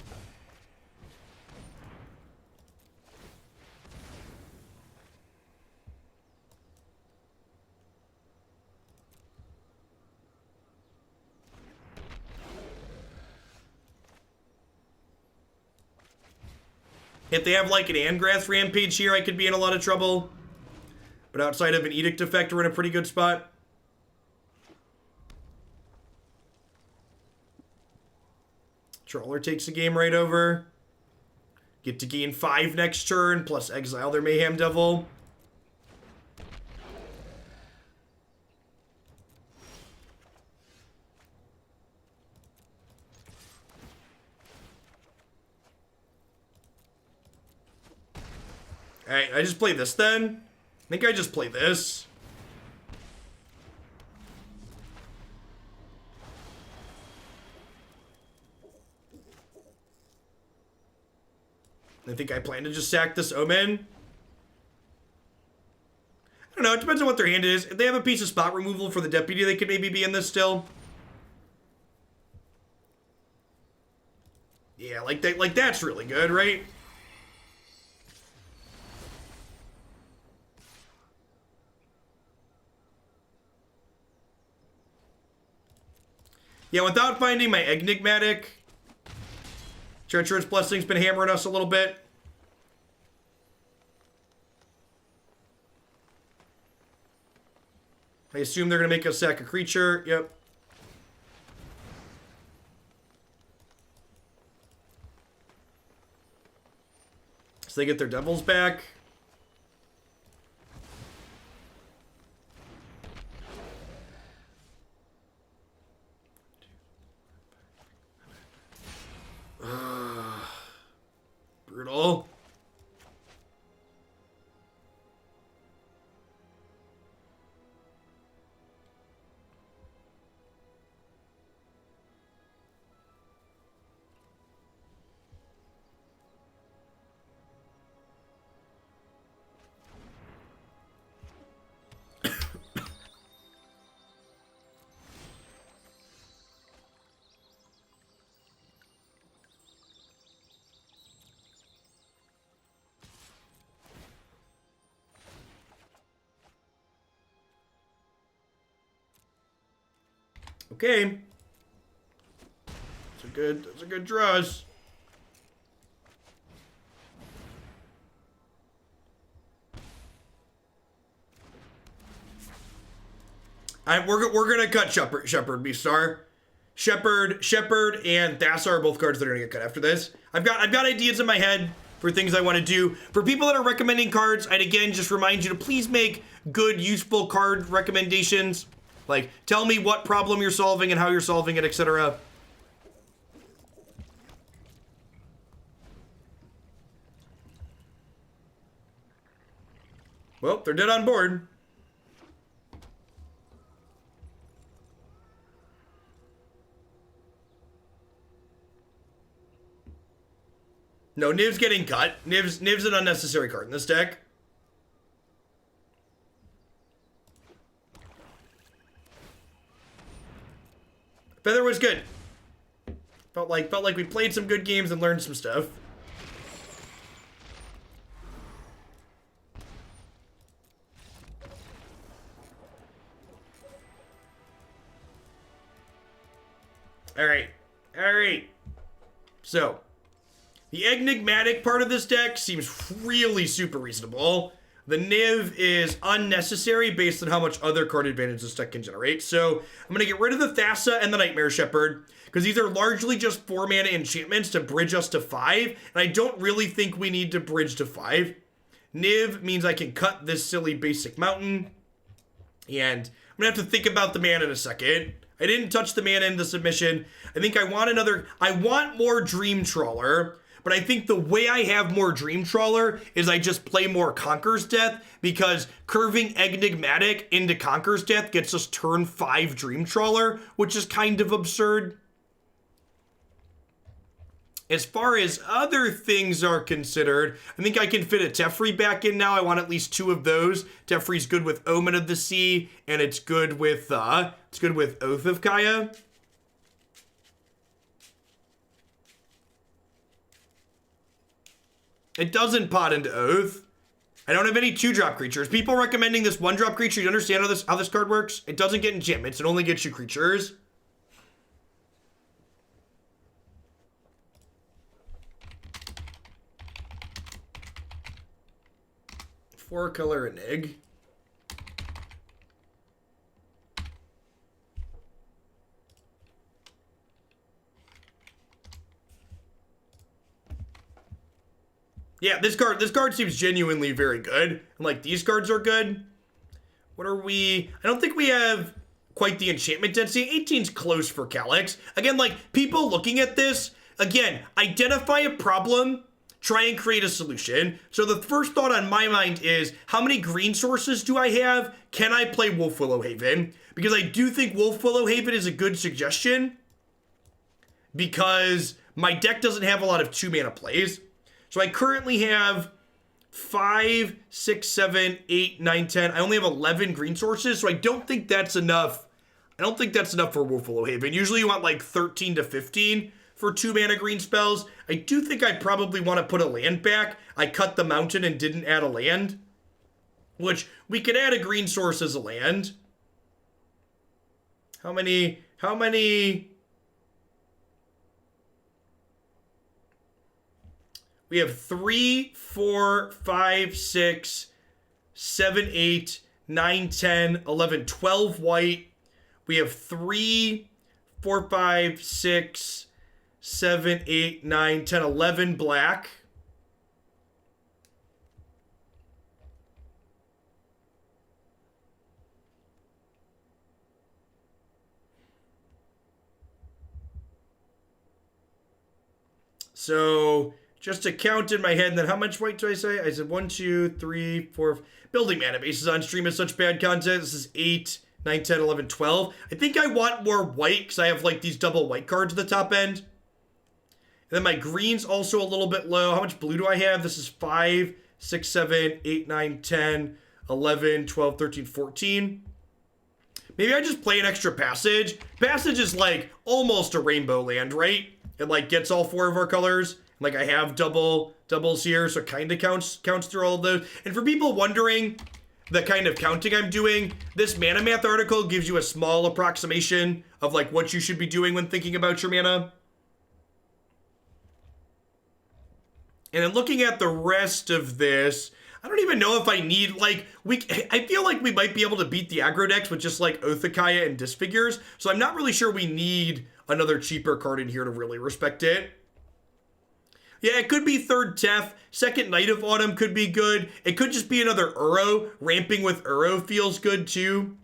A: If they have like an Angrath Rampage here, I could be in a lot of trouble. But outside of an Edict effect, we're in a pretty good spot. Trawler takes the game right over. Get to gain 5 next turn, plus exile their Mayhem Devil. Alright, I just play this then. I think I just play this. I think I plan to just sack this Omen. I don't know, it depends on what their hand is. If they have a piece of spot removal for the Deputy, they could maybe be in this still. Yeah, like that's really good, right? Yeah, without finding my Enigmatic, Treacherous Blessing's been hammering us a little bit. I assume they're going to make us sack a creature. Yep. So they get their devils back. Brutal. Okay. Those are good draws. We're gonna cut Shepherd Beastar. Shepherd and Thassar are both cards that are gonna get cut after this. I've got ideas in my head for things I want to do. For people that are recommending cards, I'd again just remind you to please make good, useful card recommendations. Like, tell me what problem you're solving and how you're solving it, etc. Well, they're dead on board. No, Niv's getting cut. Niv's an unnecessary card in this deck. Feather was good. Felt like we played some good games and learned some stuff. All right. So, the Enigmatic part of this deck seems really super reasonable. The Niv is unnecessary based on how much other card advantage this deck can generate. So I'm going to get rid of the Thassa and the Nightmare Shepherd because these are largely just 4 mana enchantments to bridge us to 5. And I don't really think we need to bridge to 5. Niv means I can cut this silly basic mountain. And I'm going to have to think about the mana in a second. I didn't touch the mana in the submission. I think I want more Dream Trawler. But I think the way I have more Dream Trawler is I just play more Conqueror's Death, because curving Enigmatic into Conqueror's Death gets us turn 5 Dream Trawler, which is kind of absurd. As far as other things are considered, I think I can fit a Teferi back in now. I want at least 2 of those. Teferi's good with Omen of the Sea, and it's good with Oath of Kaya. It doesn't pot into Oath. I don't have any 2-drop creatures. People recommending this 1-drop creature. You understand how this card works? It doesn't get enchantments. It only gets you creatures. Four-color Enig. Yeah, this card seems genuinely very good. And like these cards are good. What are we? I don't think we have quite the enchantment density. 18's close for Calyx. Again, like people looking at this, again, identify a problem, try and create a solution. So the first thought on my mind is, how many green sources do I have? Can I play Wolf Willow Haven? Because I do think Wolf Willow Haven is a good suggestion, because my deck doesn't have a lot of 2-mana plays. So I currently have 5, 6, 7, 8, 9, 10. I only have 11 green sources, so I don't think that's enough. I don't think that's enough for Wolf Willow Haven. Usually you want like 13 to 15 for 2-mana green spells. I do think I probably want to put a land back. I cut the mountain and didn't add a land, which we could add a green source as a land. How many? We have 3, 4, 5, 6, 7, 8, 9, 10, 11, 12 white. We have 3, 4, 5, 6, 7, 8, 9, 10, 11 black. So just to count in my head, and then how much white do I say? I said 1, 2, 3, 4. Building mana bases on stream is such bad content. This is 8, 9, 10, 11, 12. I think I want more white because I have like these double white cards at the top end. And then my green's also a little bit low. How much blue do I have? This is 5, 6, 7, 8, 9, 10, 11, 12, 13, 14. Maybe I just play an extra Passage. Passage is like almost a rainbow land, right? It like gets all 4 of our colors. Like I have doubles here, so it kind of counts through all of those. And for people wondering the kind of counting I'm doing, this mana math article gives you a small approximation of like what you should be doing when thinking about your mana. And then looking at the rest of this, I don't even know if I need, like, I feel like we might be able to beat the aggro decks with just like Oath of Kaya and Disfigures, so I'm not really sure we need another cheaper card in here to really respect it. Yeah, it could be third Tef. Second Night of Autumn could be good. It could just be another Uro. Ramping with Uro feels good too.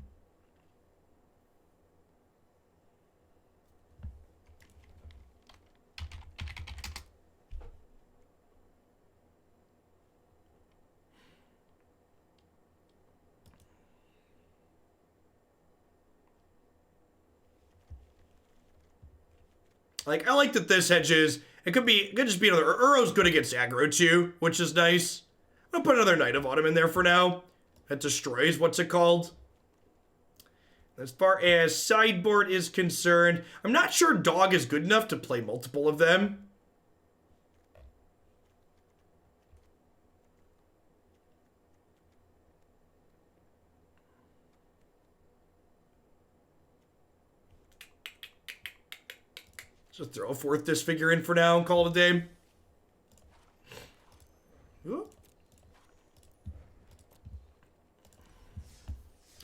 A: Like, I like that this hedges. It could just be another. Uro's good against aggro too, which is nice. I'm gonna put another Night of Autumn in there for now. That destroys, what's it called? As far as sideboard is concerned, I'm not sure Dog is good enough to play multiple of them. Just throw a 4th Disfigure in for now and call it a day. Ooh.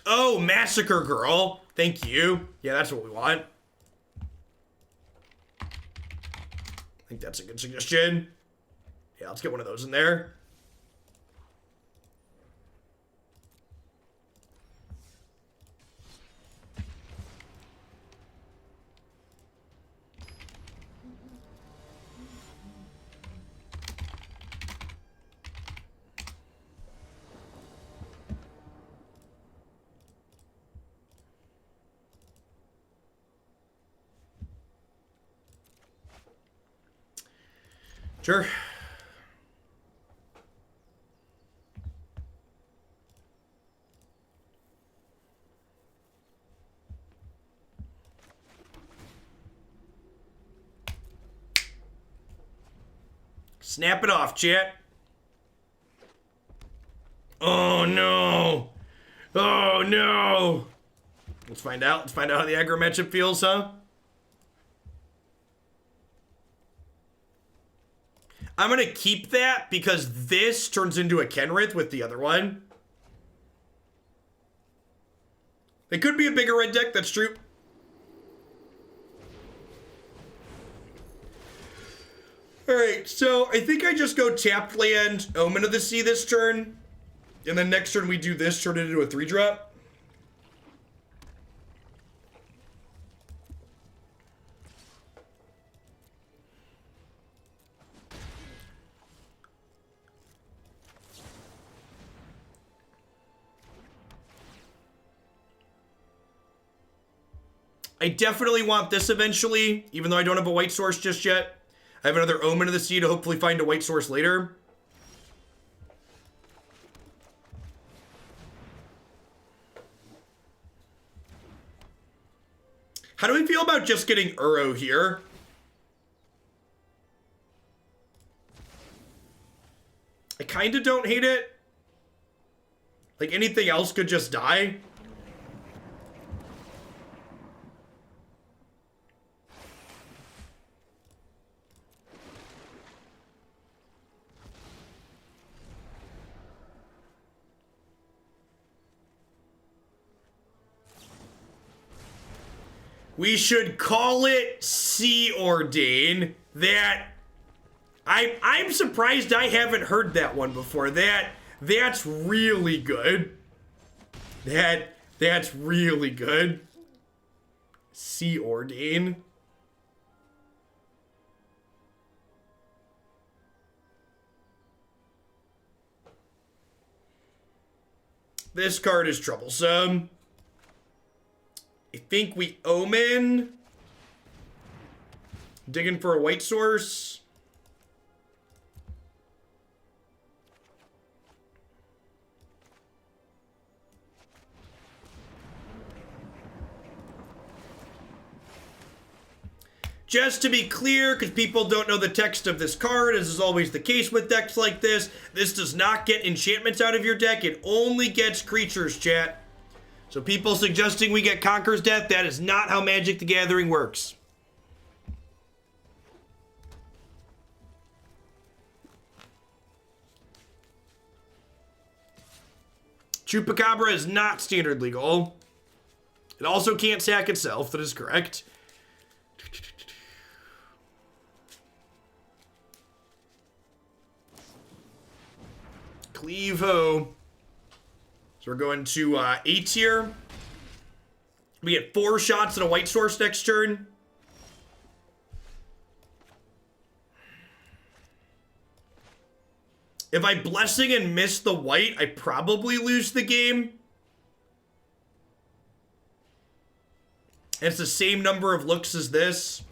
A: Oh, Massacre Girl. Thank you. Yeah, that's what we want. I think that's a good suggestion. Yeah, let's get one of those in there. Sure. Snap it off, chat. Oh no. Oh no. Let's find out. Let's find out how the aggro matchup feels, huh? I'm gonna keep that because this turns into a Kenrith with the other one. It could be a bigger red deck, that's true. Alright, so I think I just go tapped land, Omen of the Sea this turn. And then next turn we do this, turn it into a 3-drop. I definitely want this eventually, even though I don't have a white source just yet. I have another Omen of the Sea to hopefully find a white source later. How do we feel about just getting Uro here? I kind of don't hate it. Like, anything else could just die. We should call it Sea Ordain. That I'm surprised I haven't heard that one before. That's really good. That's really good. Sea Ordain. This card is troublesome. I think we Omen. Digging for a white source. Just to be clear, because people don't know the text of this card, as is always the case with decks like this does not get enchantments out of your deck. It only gets creatures, chat. So people suggesting we get Conqueror's Death, that is not how Magic the Gathering works. Chupacabra is not standard legal. It also can't sack itself, that is correct. Cleave-ho. So we're going to 8 here. We get 4 shots at a white source next turn. If I Blessing and miss the white, I probably lose the game. And it's the same number of looks as this.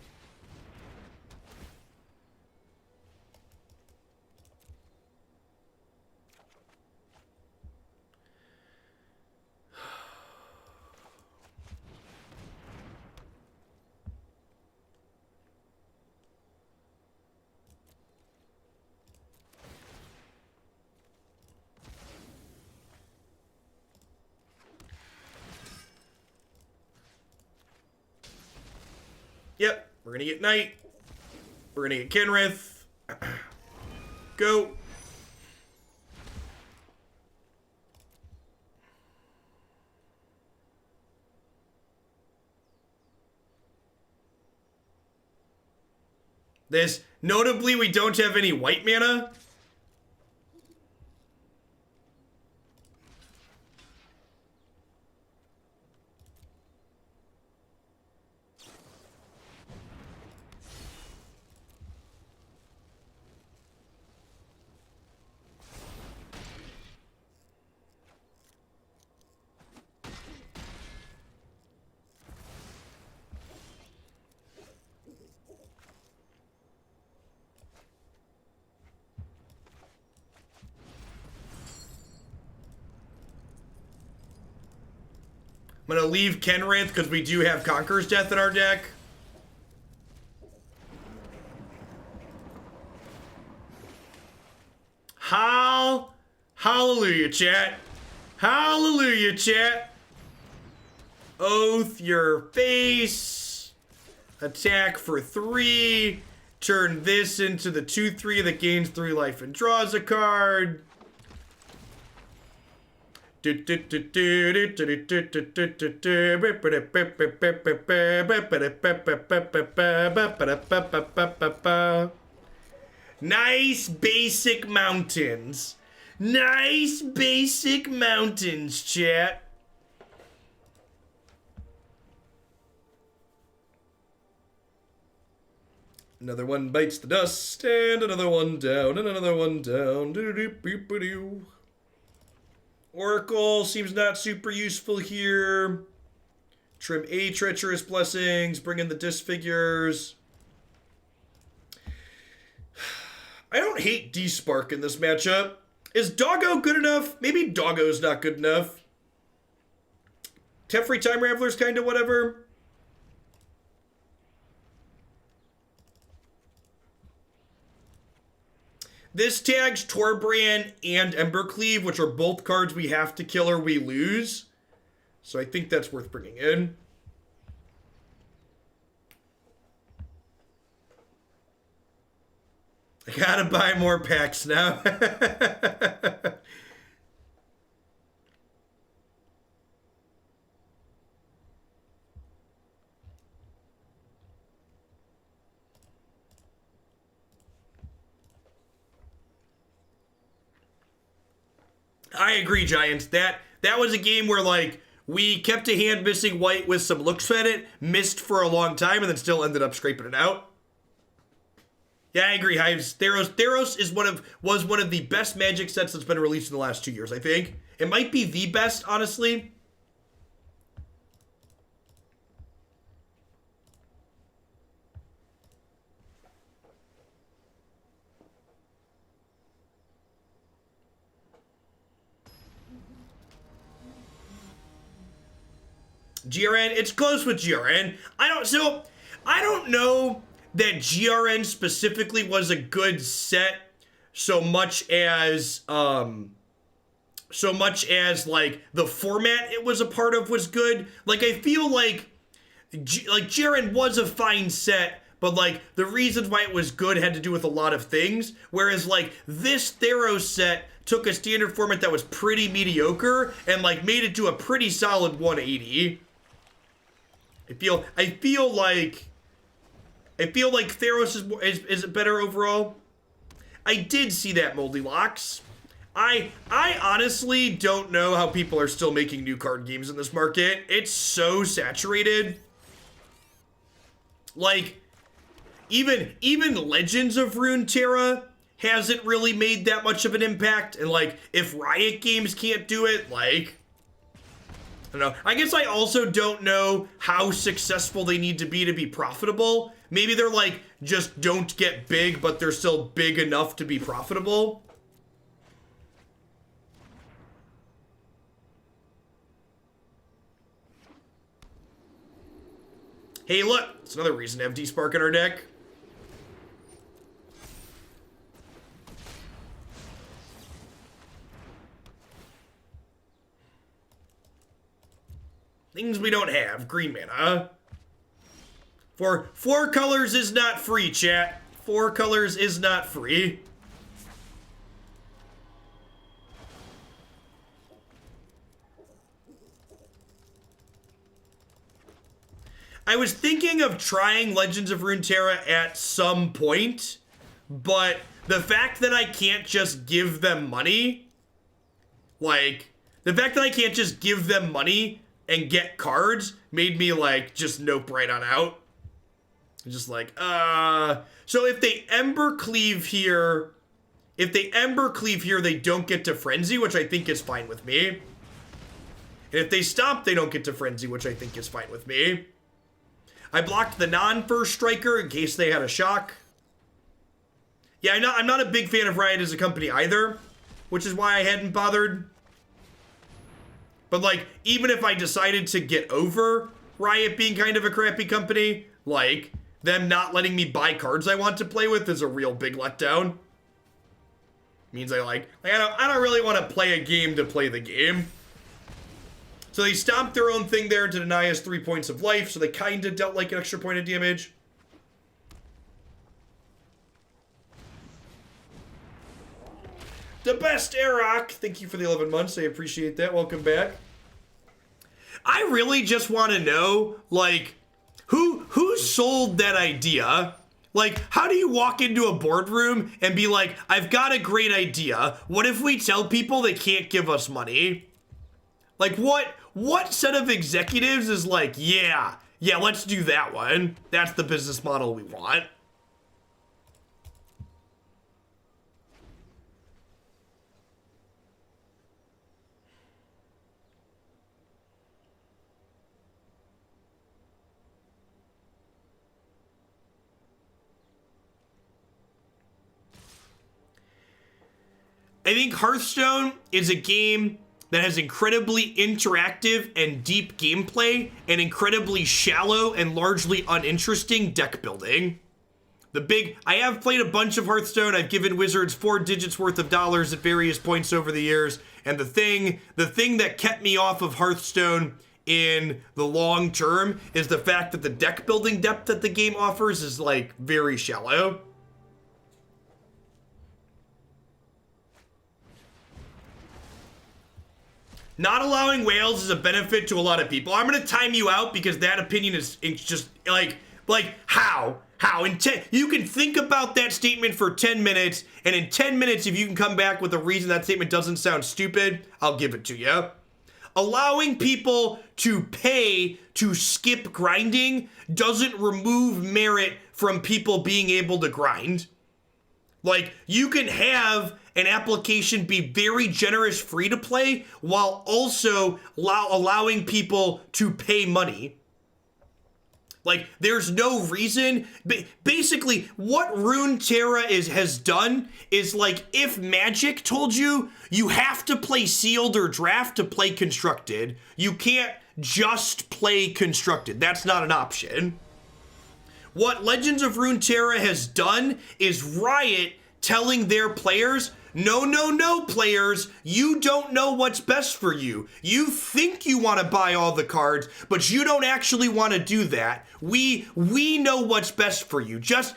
A: Yep, we're gonna get Knight. We're gonna get Kenrith. Go. This, notably, we don't have any white mana. I'm gonna leave Kenrith because we do have Conqueror's Death in our deck. Hallelujah, chat. Hallelujah, chat. Oath your face. Attack for 3. Turn this into the 2/3 that gains 3 life and draws a card. Nice basic mountains. Nice basic mountains, chat. Another one bites the dust, and another one down, and another one down. Doo-doo-doo-doo-doo. Oracle seems not super useful here. Trim a Treacherous Blessings, bring in the Disfigures. I don't hate D-Spark in this matchup. Is Doggo good enough? Maybe Doggo's not good enough. Teferi Time Raveler's kind of whatever. This tags Torbran and Embercleave, which are both cards we have to kill or we lose. So I think that's worth bringing in. I gotta buy more packs now. I agree, Giants. That was a game where, like, we kept a hand missing white with some looks at it, missed for a long time, and then still ended up scraping it out. Yeah, I agree, Hives. Theros was one of the best Magic sets that's been released in the last 2 years, I think. It might be the best, honestly. GRN, it's close with GRN. I don't know that GRN specifically was a good set so much as like the format it was a part of was good. Like I feel like GRN was a fine set, but like the reasons why it was good had to do with a lot of things. Whereas like this Theros set took a standard format that was pretty mediocre and like made it to a pretty solid 180. I feel like Theros is better overall. I did see that, Moldy Locks. I honestly don't know how people are still making new card games in this market. It's so saturated. Like, even Legends of Runeterra hasn't really made that much of an impact. And like, if Riot Games can't do it, like, I don't know. I guess I also don't know how successful they need to be profitable. Maybe they're like, just don't get big, but they're still big enough to be profitable. Hey, look, it's another reason to have D-Spark in our deck. Things we don't have. Green mana. Four colors is not free, chat. 4 colors is not free. I was thinking of trying Legends of Runeterra at some point, but the fact that I can't just give them money, like, the fact that I can't just give them money and get cards made me like just nope right on out. Just like, so if they Embercleave here, they don't get to Frenzy, which I think is fine with me. And if they Stomp, they don't get to Frenzy, which I think is fine with me. I blocked the non-first striker in case they had a shock. Yeah, I'm not a big fan of Riot as a company either, which is why I hadn't bothered. But like, even if I decided to get over Riot being kind of a crappy company, like, them not letting me buy cards I want to play with is a real big letdown. Means I don't really want to play a game to play the game. So they stomped their own thing there to deny us 3 points of life, so they kind of dealt like an extra point of damage. The best Arak, thank you for the 11 months, I appreciate that, welcome back. I really just want to know, like, who sold that idea? Like, how do you walk into a boardroom and be like, I've got a great idea. What if we tell people they can't give us money? Like, what set of executives is like, yeah, let's do that one. That's the business model we want. I think Hearthstone is a game that has incredibly interactive and deep gameplay and incredibly shallow and largely uninteresting deck building. I have played a bunch of Hearthstone. I've given Wizards 4 digits worth of dollars at various points over the years. And the thing that kept me off of Hearthstone in the long term is the fact that the deck building depth that the game offers is like very shallow. Not allowing whales is a benefit to a lot of people. I'm going to time you out because that opinion is just like how? You can think about that statement for 10 minutes, and in 10 minutes, if you can come back with a reason that statement doesn't sound stupid, I'll give it to you. Allowing people to pay to skip grinding doesn't remove merit from people being able to grind. Like, you can have an application be very generous free to play while also allowing people to pay money. Like, there's no reason. Basically, what Runeterra has done is like if Magic told you you have to play Sealed or Draft to play Constructed, you can't just play Constructed. That's not an option. What Legends of Runeterra has done is Riot telling their players, no, players, you don't know what's best for you. You think you want to buy all the cards, but you don't actually want to do that. We know what's best for you. Just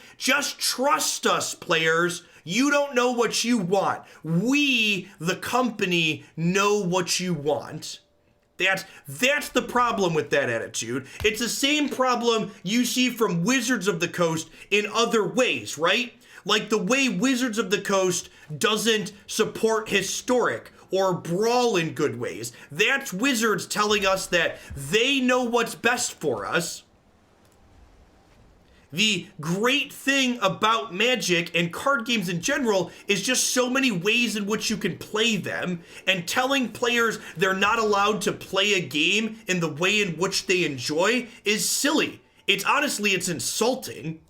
A: trust us, players. You don't know what you want. We, the company, know what you want. That's the problem with that attitude. It's the same problem you see from Wizards of the Coast in other ways, right? Like the way Wizards of the Coast doesn't support Historic or Brawl in good ways. That's Wizards telling us that they know what's best for us. The great thing about Magic and card games in general is just so many ways in which you can play them, and telling players they're not allowed to play a game in the way in which they enjoy is silly. It's insulting.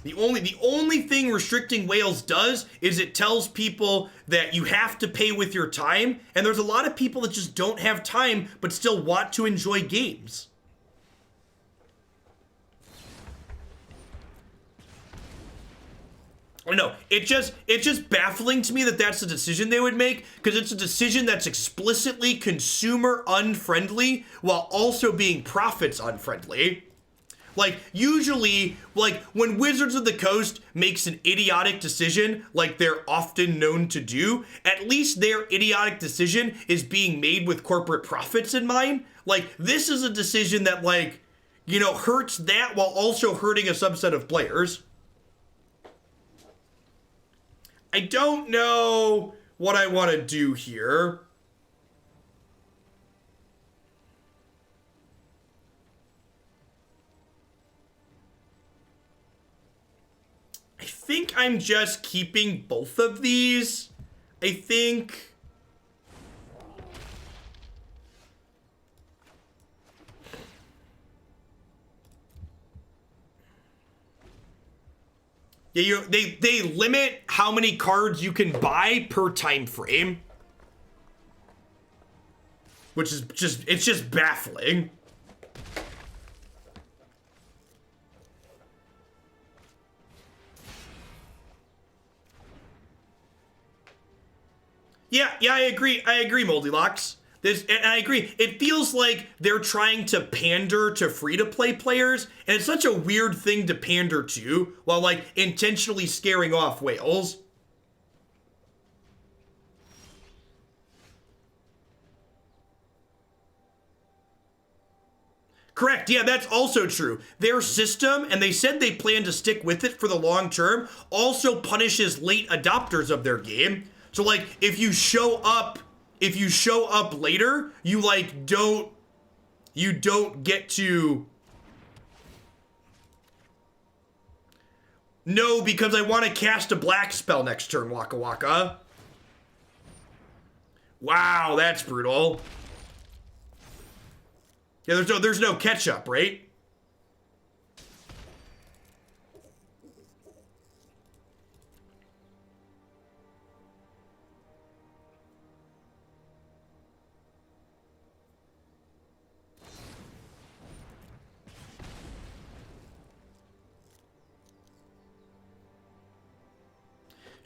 A: The only thing restricting whales does is it tells people that you have to pay with your time, and there's a lot of people that just don't have time but still want to enjoy games. I know, it's just baffling to me that that's the decision they would make, because it's a decision that's explicitly consumer unfriendly while also being profits unfriendly. Like, usually, like, when Wizards of the Coast makes an idiotic decision, like they're often known to do, at least their idiotic decision is being made with corporate profits in mind. Like, this is a decision that, like, you know, hurts that while also hurting a subset of players. I don't know what I want to do here. I think I'm just keeping both of these. I think... Yeah, they limit how many cards you can buy per time frame, which is just baffling. Yeah, I agree, Moldylocks. And I agree, it feels like they're trying to pander to free-to-play players, and it's such a weird thing to pander to, while, like, intentionally scaring off whales. Correct, yeah, that's also true. Their system, and they said they plan to stick with it for the long term, also punishes late adopters of their game. So, like, if you show up later, you like don't get to. No, because I want to cast a black spell next turn, Waka Waka. Wow, that's brutal. Yeah, there's no catch up, right?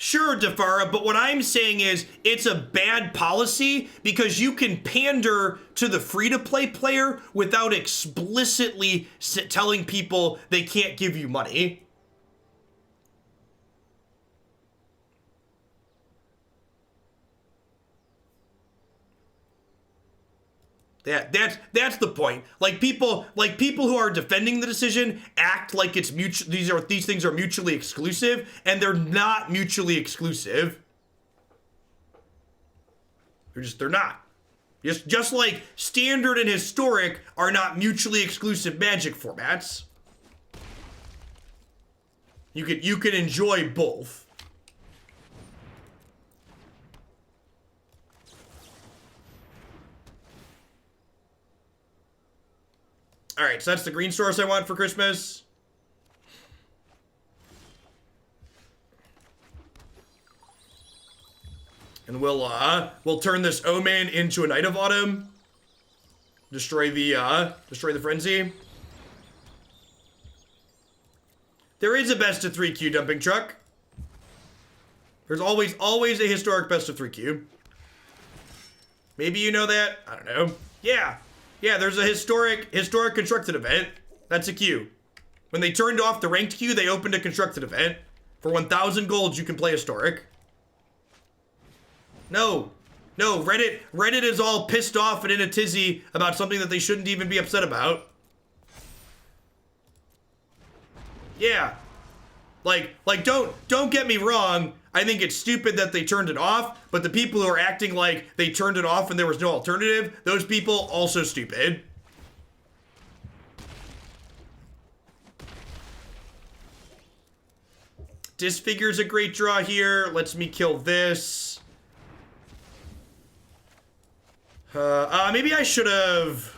A: Sure, Defara, but what I'm saying is it's a bad policy because you can pander to the free-to-play player without explicitly telling people they can't give you money. That's the point. Like people who are defending the decision act like it's mutual. These things are mutually exclusive, and they're not mutually exclusive. They're not. Just like standard and historic are not mutually exclusive Magic formats. You can enjoy both. All right, so that's the green source I want for Christmas. And we'll turn this Omen into a Knight of Autumn. Destroy the frenzy. There is a best of 3 queue dumping truck. There's always a historic best of 3 queue. Maybe you know that. I don't know. Yeah, there's a historic constructed event. That's a queue. When they turned off the ranked queue, they opened a constructed event. For 1,000 gold, you can play historic. No, Reddit is all pissed off and in a tizzy about something that they shouldn't even be upset about. Yeah. Like don't get me wrong. I think it's stupid that they turned it off, but the people who are acting like they turned it off and there was no alternative, those people also stupid. Disfigure's a great draw here. Lets me kill this. Maybe I should have.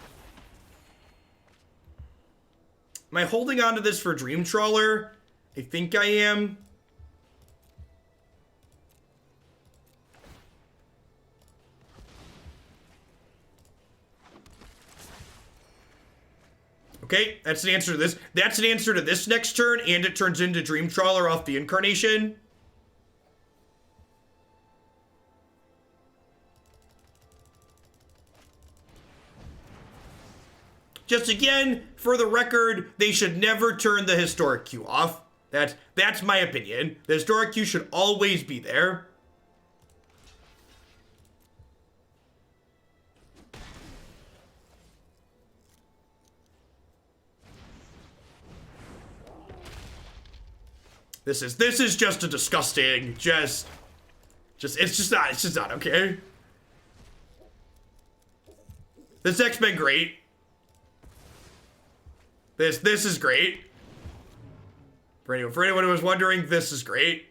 A: Am I holding on to this for Dream Trawler? I think I am. Okay, that's an answer to this. That's an answer to this next turn, and it turns into Dream Trawler off the Incarnation. Just again, for the record, they should never turn the historic queue off. That's my opinion. The historic queue should always be there. This is just a disgusting, it's just not okay. This deck's been great. This is great. For anyone who was wondering, this is great.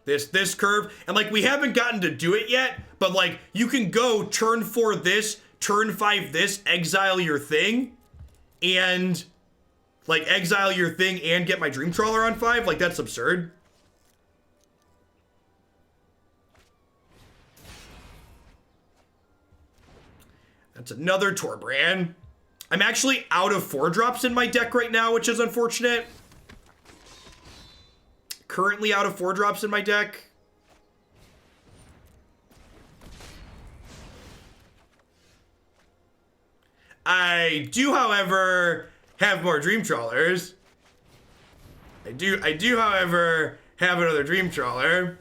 A: This curve, and like we haven't gotten to do it yet, but like you can go turn 4 this, turn 5 this, exile your thing, and Like, exile your thing and get my Dream Trawler on 5? Like, that's absurd. That's another Torbrand. I'm actually out of 4-drops in my deck right now, which is unfortunate. Currently out of 4-drops in my deck. I do, however, have more Dream Trawlers. I do, however, have another Dream Trawler.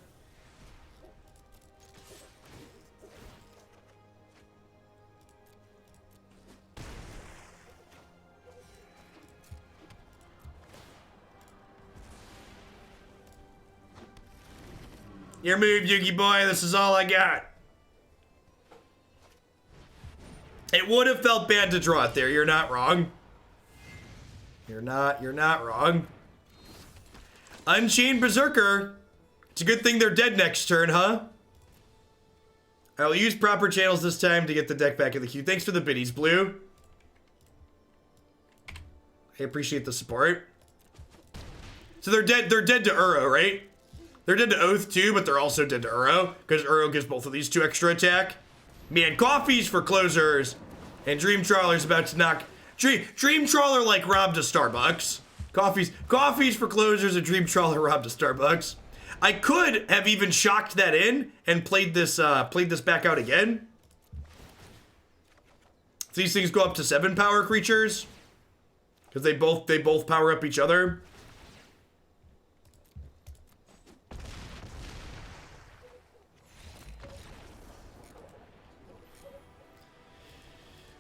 A: Your move, Yugi boy. This is all I got. It would have felt bad to draw it there. You're not wrong. You're not wrong. Unchained Berserker. It's a good thing they're dead next turn, huh? I'll use proper channels this time to get the deck back in the queue. Thanks for the biddies, Blue. I appreciate the support. So they're dead to Uro, right? They're dead to Oath too, but they're also dead to Uro, because Uro gives both of these 2 extra attack. Man, coffees for closers, and Dream Trawler's about to knock... Dream Trawler, like, robbed a Starbucks. Coffees for closers, and Dream Trawler robbed a Starbucks. I could have even shocked that in and played this back out again. These things go up to 7 power creatures, because they both power up each other.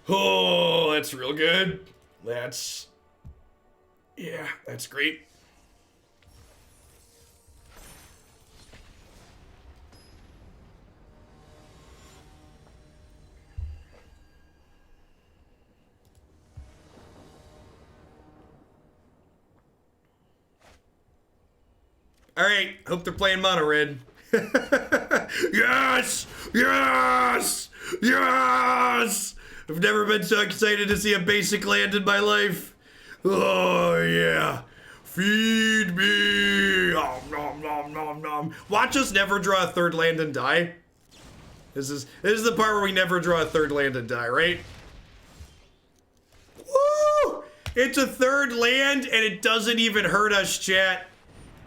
A: Oh, that's real good. That's great. All right, hope they're playing mono red. Yes! Yes! Yes! I've never been so excited to see a basic land in my life. Oh, yeah. Feed me. Om, nom, nom, nom, nom. Watch us never draw a 3rd land and die. This is the part where we never draw a 3rd land and die, right? Woo! It's a 3rd land and it doesn't even hurt us, chat.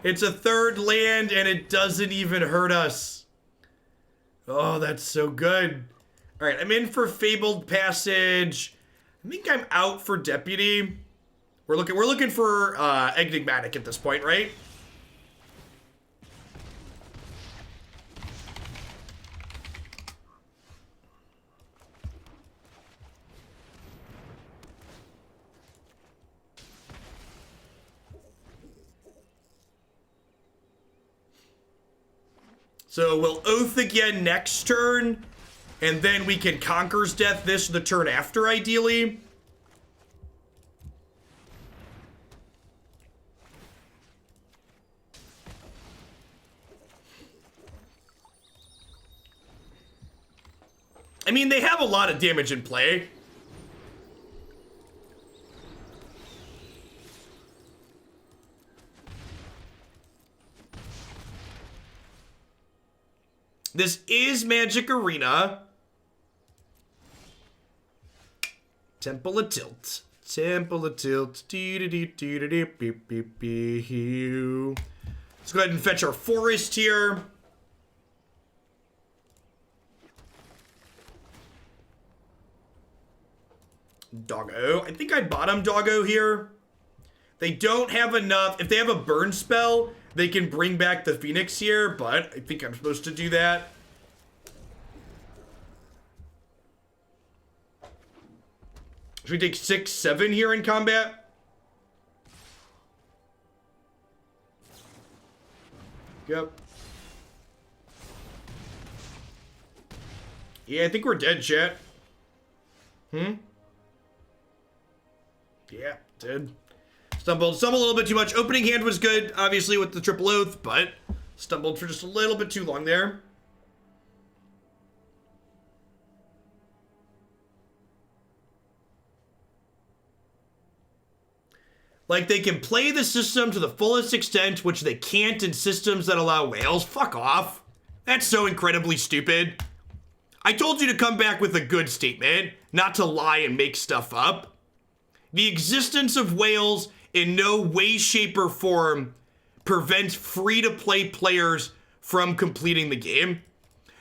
A: It's a 3rd land and it doesn't even hurt us. Oh, that's so good. All right, I'm in for Fabled Passage. I think I'm out for Deputy. We're looking for Enigmatic at this point, right? So we'll Oath again next turn. And then we can Conquer's Death this the turn after, ideally. I mean, they have a lot of damage in play. This is Magic Arena. Temple of Tilt. Temple of Tilt. Let's go ahead and fetch our forest here. Doggo. I think I bottom Doggo here. They don't have enough. If they have a burn spell, they can bring back the Phoenix here, but I think I'm supposed to do that. Should we take 6, 7 here in combat? Yep. Yeah, I think we're dead, chat. Yeah, dead. Stumbled a little bit too much. Opening hand was good, obviously, with the triple oath, but stumbled for just a little bit too long there. Like, they can play the system to the fullest extent, which they can't in systems that allow whales. Fuck off. That's so incredibly stupid. I told you to come back with a good statement, not to lie and make stuff up. The existence of whales in no way, shape, or form prevents free-to-play players from completing the game.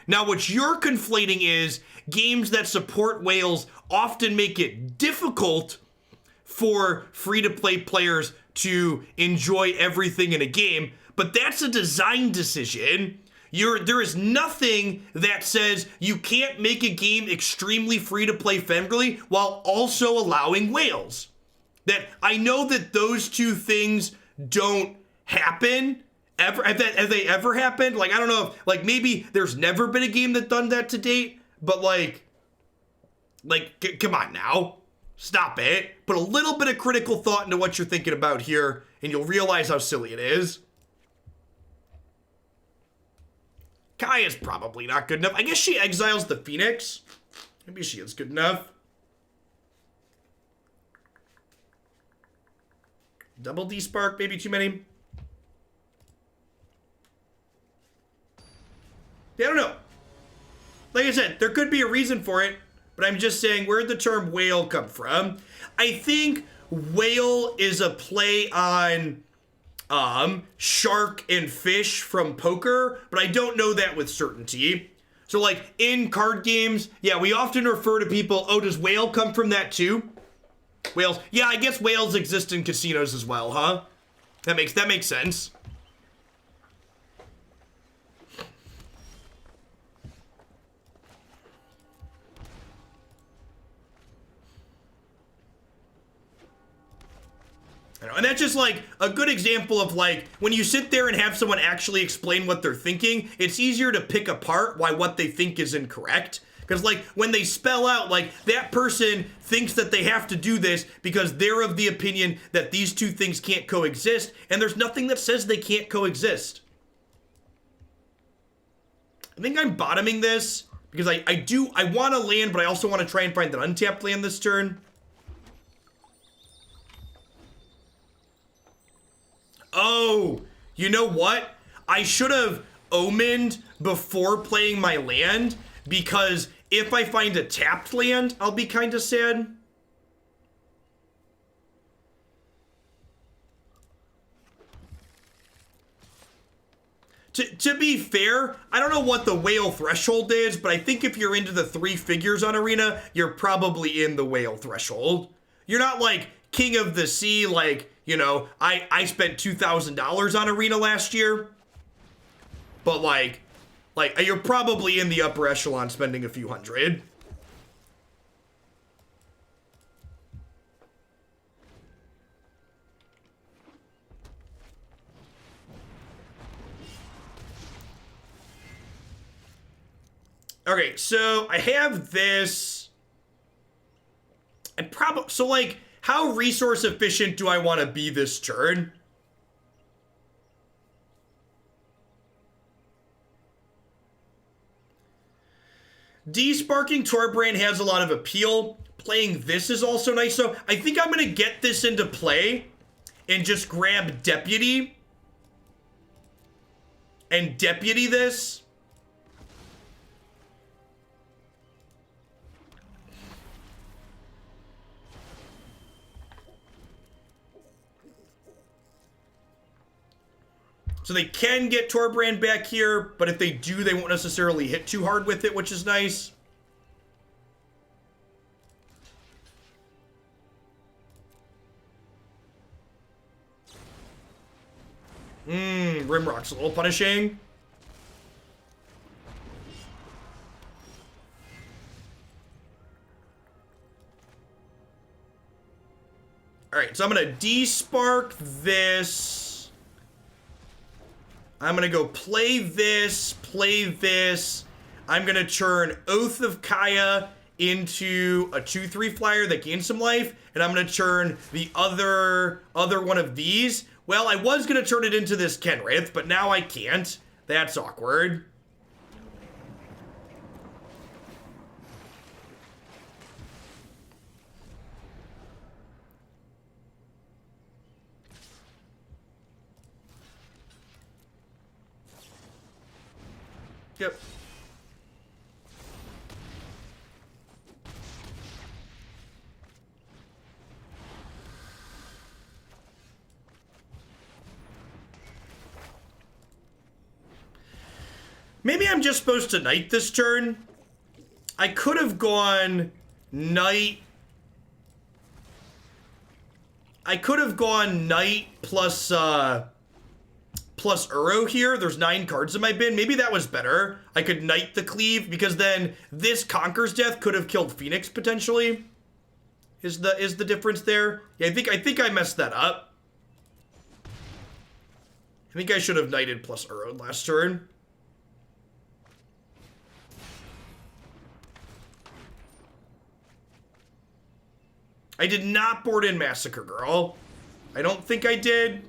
A: Now, what you're conflating is games that support whales often make it difficult for free-to-play players to enjoy everything in a game, but that's a design decision. There is nothing that says you can't make a game extremely free-to-play friendly while also allowing whales. That I know that those two things don't happen ever. Have they ever happened? Like, I don't know if, like, maybe there's never been a game that done that to date, but come on now. Stop it. Put a little bit of critical thought into what you're thinking about here, and you'll realize how silly it is. Kaya's probably not good enough. I guess she exiles the Phoenix. Maybe she is good enough. Double D-Spark, maybe too many. Yeah, I don't know. Like I said, there could be a reason for it, but I'm just saying, where'd the term whale come from? I think whale is a play on shark and fish from poker, but I don't know that with certainty. So, like, in card games, yeah, we often refer to people, oh, does whale come from that too? Whales, yeah, I guess whales exist in casinos as well, huh? That makes sense. And that's just like a good example of like when you sit there and have someone actually explain what they're thinking, it's easier to pick apart why what they think is incorrect. Because like when they spell out like that person thinks that they have to do this because they're of the opinion that these two things can't coexist, and there's nothing that says they can't coexist. I think I'm bottoming this because I want to land, but I also want to try and find an untapped land this turn. Oh, you know what? I should have omened before playing my land, because if I find a tapped land, I'll be kind of sad. To be fair, I don't know what the whale threshold is, but I think if you're into the 3 figures on Arena, you're probably in the whale threshold. You're not like King of the Sea, like, you know, I spent $2,000 on Arena last year. But like you're probably in the upper echelon spending a few hundred. Okay, so I have this. So like, how resource efficient do I want to be this turn? De-sparking Torbrand has a lot of appeal. Playing this is also nice. So I think I'm going to get this into play and just grab Deputy and Deputy this. So they can get Torbrand back here, but if they do, they won't necessarily hit too hard with it, which is nice. Rimrock's a little punishing. Alright, so I'm going to de-spark this. I'm going to go play this. I'm going to turn Oath of Kaya into a 2/3 flyer that gains some life, and I'm going to turn the other one of these. Well, I was going to turn it into this Kenrith, but now I can't. That's awkward. Yep. Maybe I'm just supposed to knight this turn. I could have gone knight. I could have gone knight plus plus Uro here. There's 9 cards in my bin. Maybe that was better. I could knight the cleave because then this Conquer's Death could have killed Phoenix potentially. Is the difference there? Yeah, I think I messed that up. I think I should have knighted plus Uro last turn. I did not board in Massacre Girl. I don't think I did.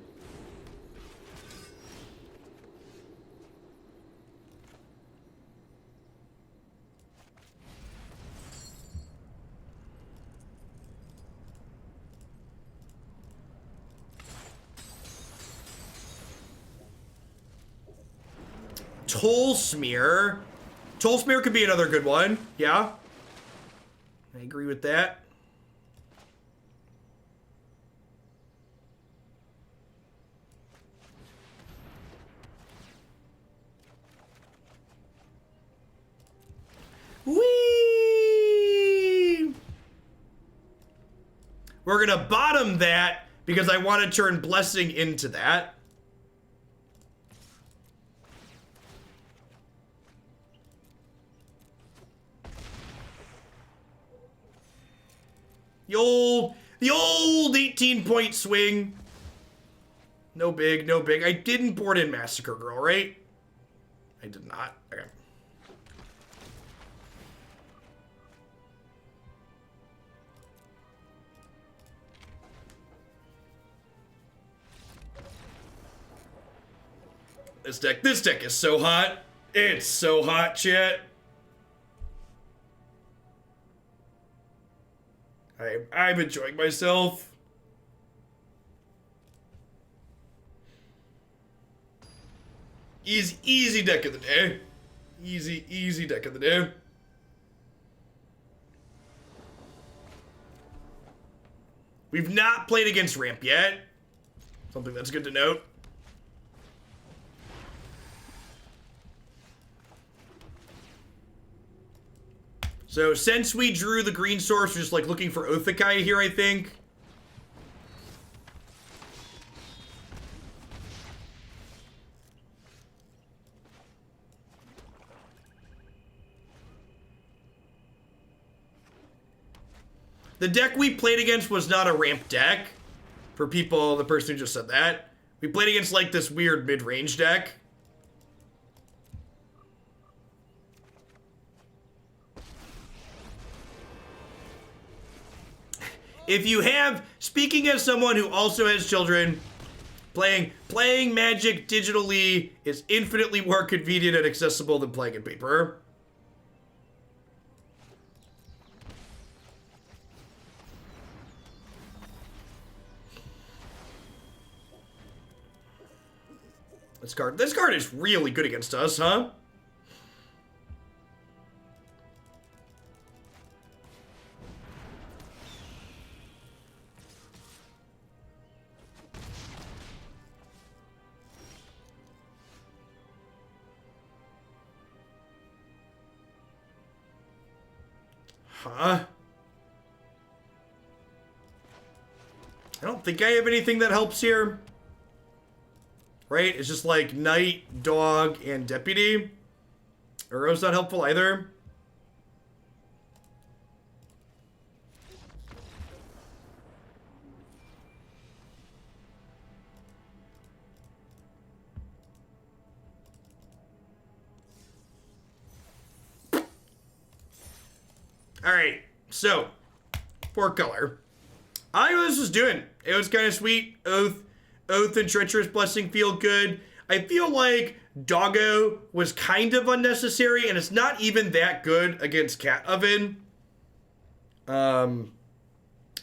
A: Tolsimir. Tolsimir could be another good one. Yeah. I agree with that. Whee! We're gonna bottom that because I want to turn Blessing into that. The old 18-point swing. No big, no big. I didn't board in Massacre Girl, right? I did not. Okay. This deck is so hot. It's so hot, chat. I'm enjoying myself. Easy deck of the day. Easy deck of the day. We've not played against Ramp yet. Something that's good to note. So since we drew the green source, we're just like looking for Othikai here, I think. The deck we played against was not a ramp deck. For people, the person who just said that. We played against like this weird mid-range deck. If you have, speaking as someone who also has children, playing Magic digitally is infinitely more convenient and accessible than playing in paper. This card is really good against us, huh? Huh? I don't think I have anything that helps here. Right? It's just like Knight, Dog, and Deputy. Uro's not helpful either. Alright, so, 4-color. I know what this was doing. It was kind of sweet. Oath and Treacherous Blessing feel good. I feel like Doggo was kind of unnecessary, and it's not even that good against Cat Oven. I kind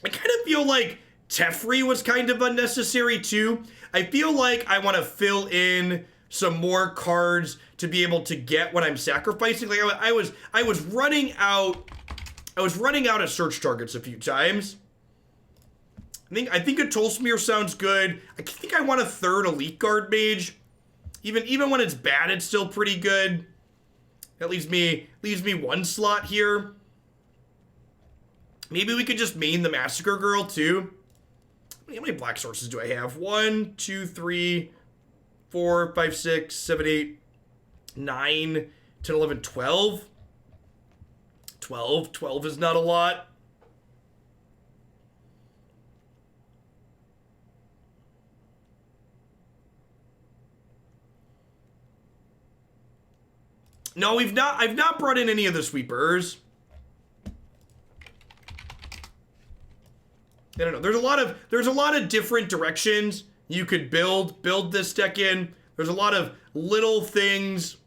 A: of feel like Teferi was kind of unnecessary too. I feel like I want to fill in some more cards to be able to get when I'm sacrificing. Like I was running out of search targets a few times. I think a Tolsimir sounds good. I think I want a third Elite Guardmage. Even when it's bad, it's still pretty good. That leaves me one slot here. Maybe we could just main the Massacre Girl too. How many black sources do I have? 1, 2, 3, 4, 5, 6, 7, 8, 9, 10, 11, 12. 12 is not a lot. No, I've not brought in any of the sweepers. I don't know. There's a lot of different directions you could build this deck in. There's a lot of little things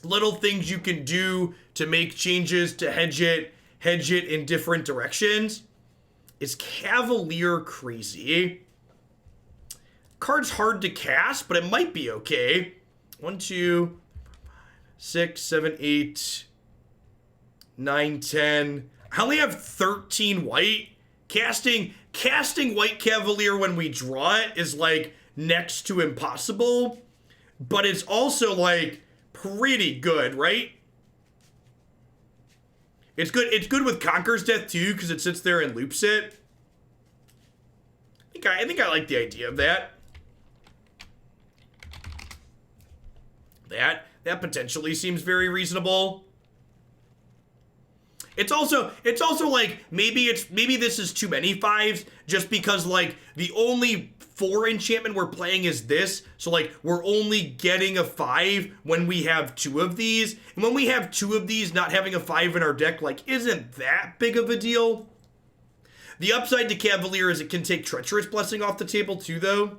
A: you can do to make changes to hedge it in different directions. Is Cavalier crazy? Card's hard to cast, but it might be okay. 1, 2, 6, 7, 8, 9, 10. I only have 13 white. Casting White Cavalier when we draw it is like next to impossible, but it's also like pretty good, right? It's good with Conqueror's Death too, because it sits there and loops it. I think I like the idea of that. That potentially seems very reasonable. It's also like maybe this is too many 5s just because like the only 4 enchantment we're playing is this, so like we're only getting a 5 when we have 2 of these, and when we have 2 of these, not having a 5 in our deck like isn't that big of a deal. The upside to Cavalier is it can take Treacherous Blessing off the table too, though.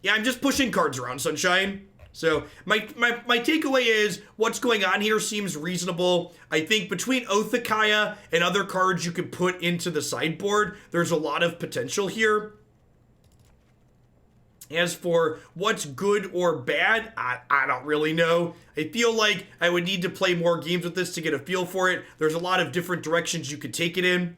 A: Yeah, I'm just pushing cards around, Sunshine. So my takeaway is what's going on here seems reasonable. I think between Oathakaya and other cards you could put into the sideboard, there's a lot of potential here. As for what's good or bad, I don't really know. I feel like I would need to play more games with this to get a feel for it. There's a lot of different directions you could take it in.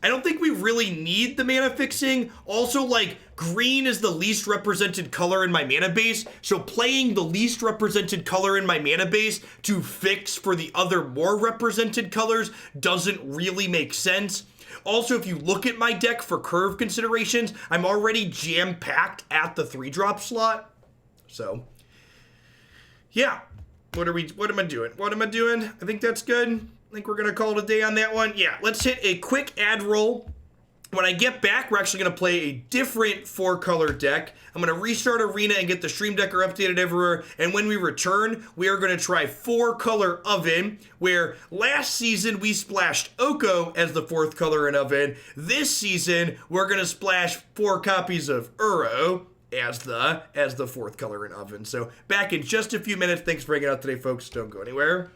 A: I don't think we really need the mana fixing. Also, like, green is the least represented color in my mana base, so playing the least represented color in my mana base to fix for the other more represented colors doesn't really make sense. Also, if you look at my deck for curve considerations, I'm already jam-packed at the 3-drop slot. So, yeah. What am I doing? I think that's good. I think we're going to call it a day on that one. Yeah, let's hit a quick ad roll. When I get back, we're actually going to play a different 4-color deck. I'm going to restart Arena and get the stream decker updated everywhere. And when we return, we are going to try 4-color Oven, where last season we splashed Oko as the 4th color in Oven. This season, we're going to splash 4 copies of Uro as the 4th color in Oven. So back in just a few minutes. Thanks for hanging out today, folks. Don't go anywhere.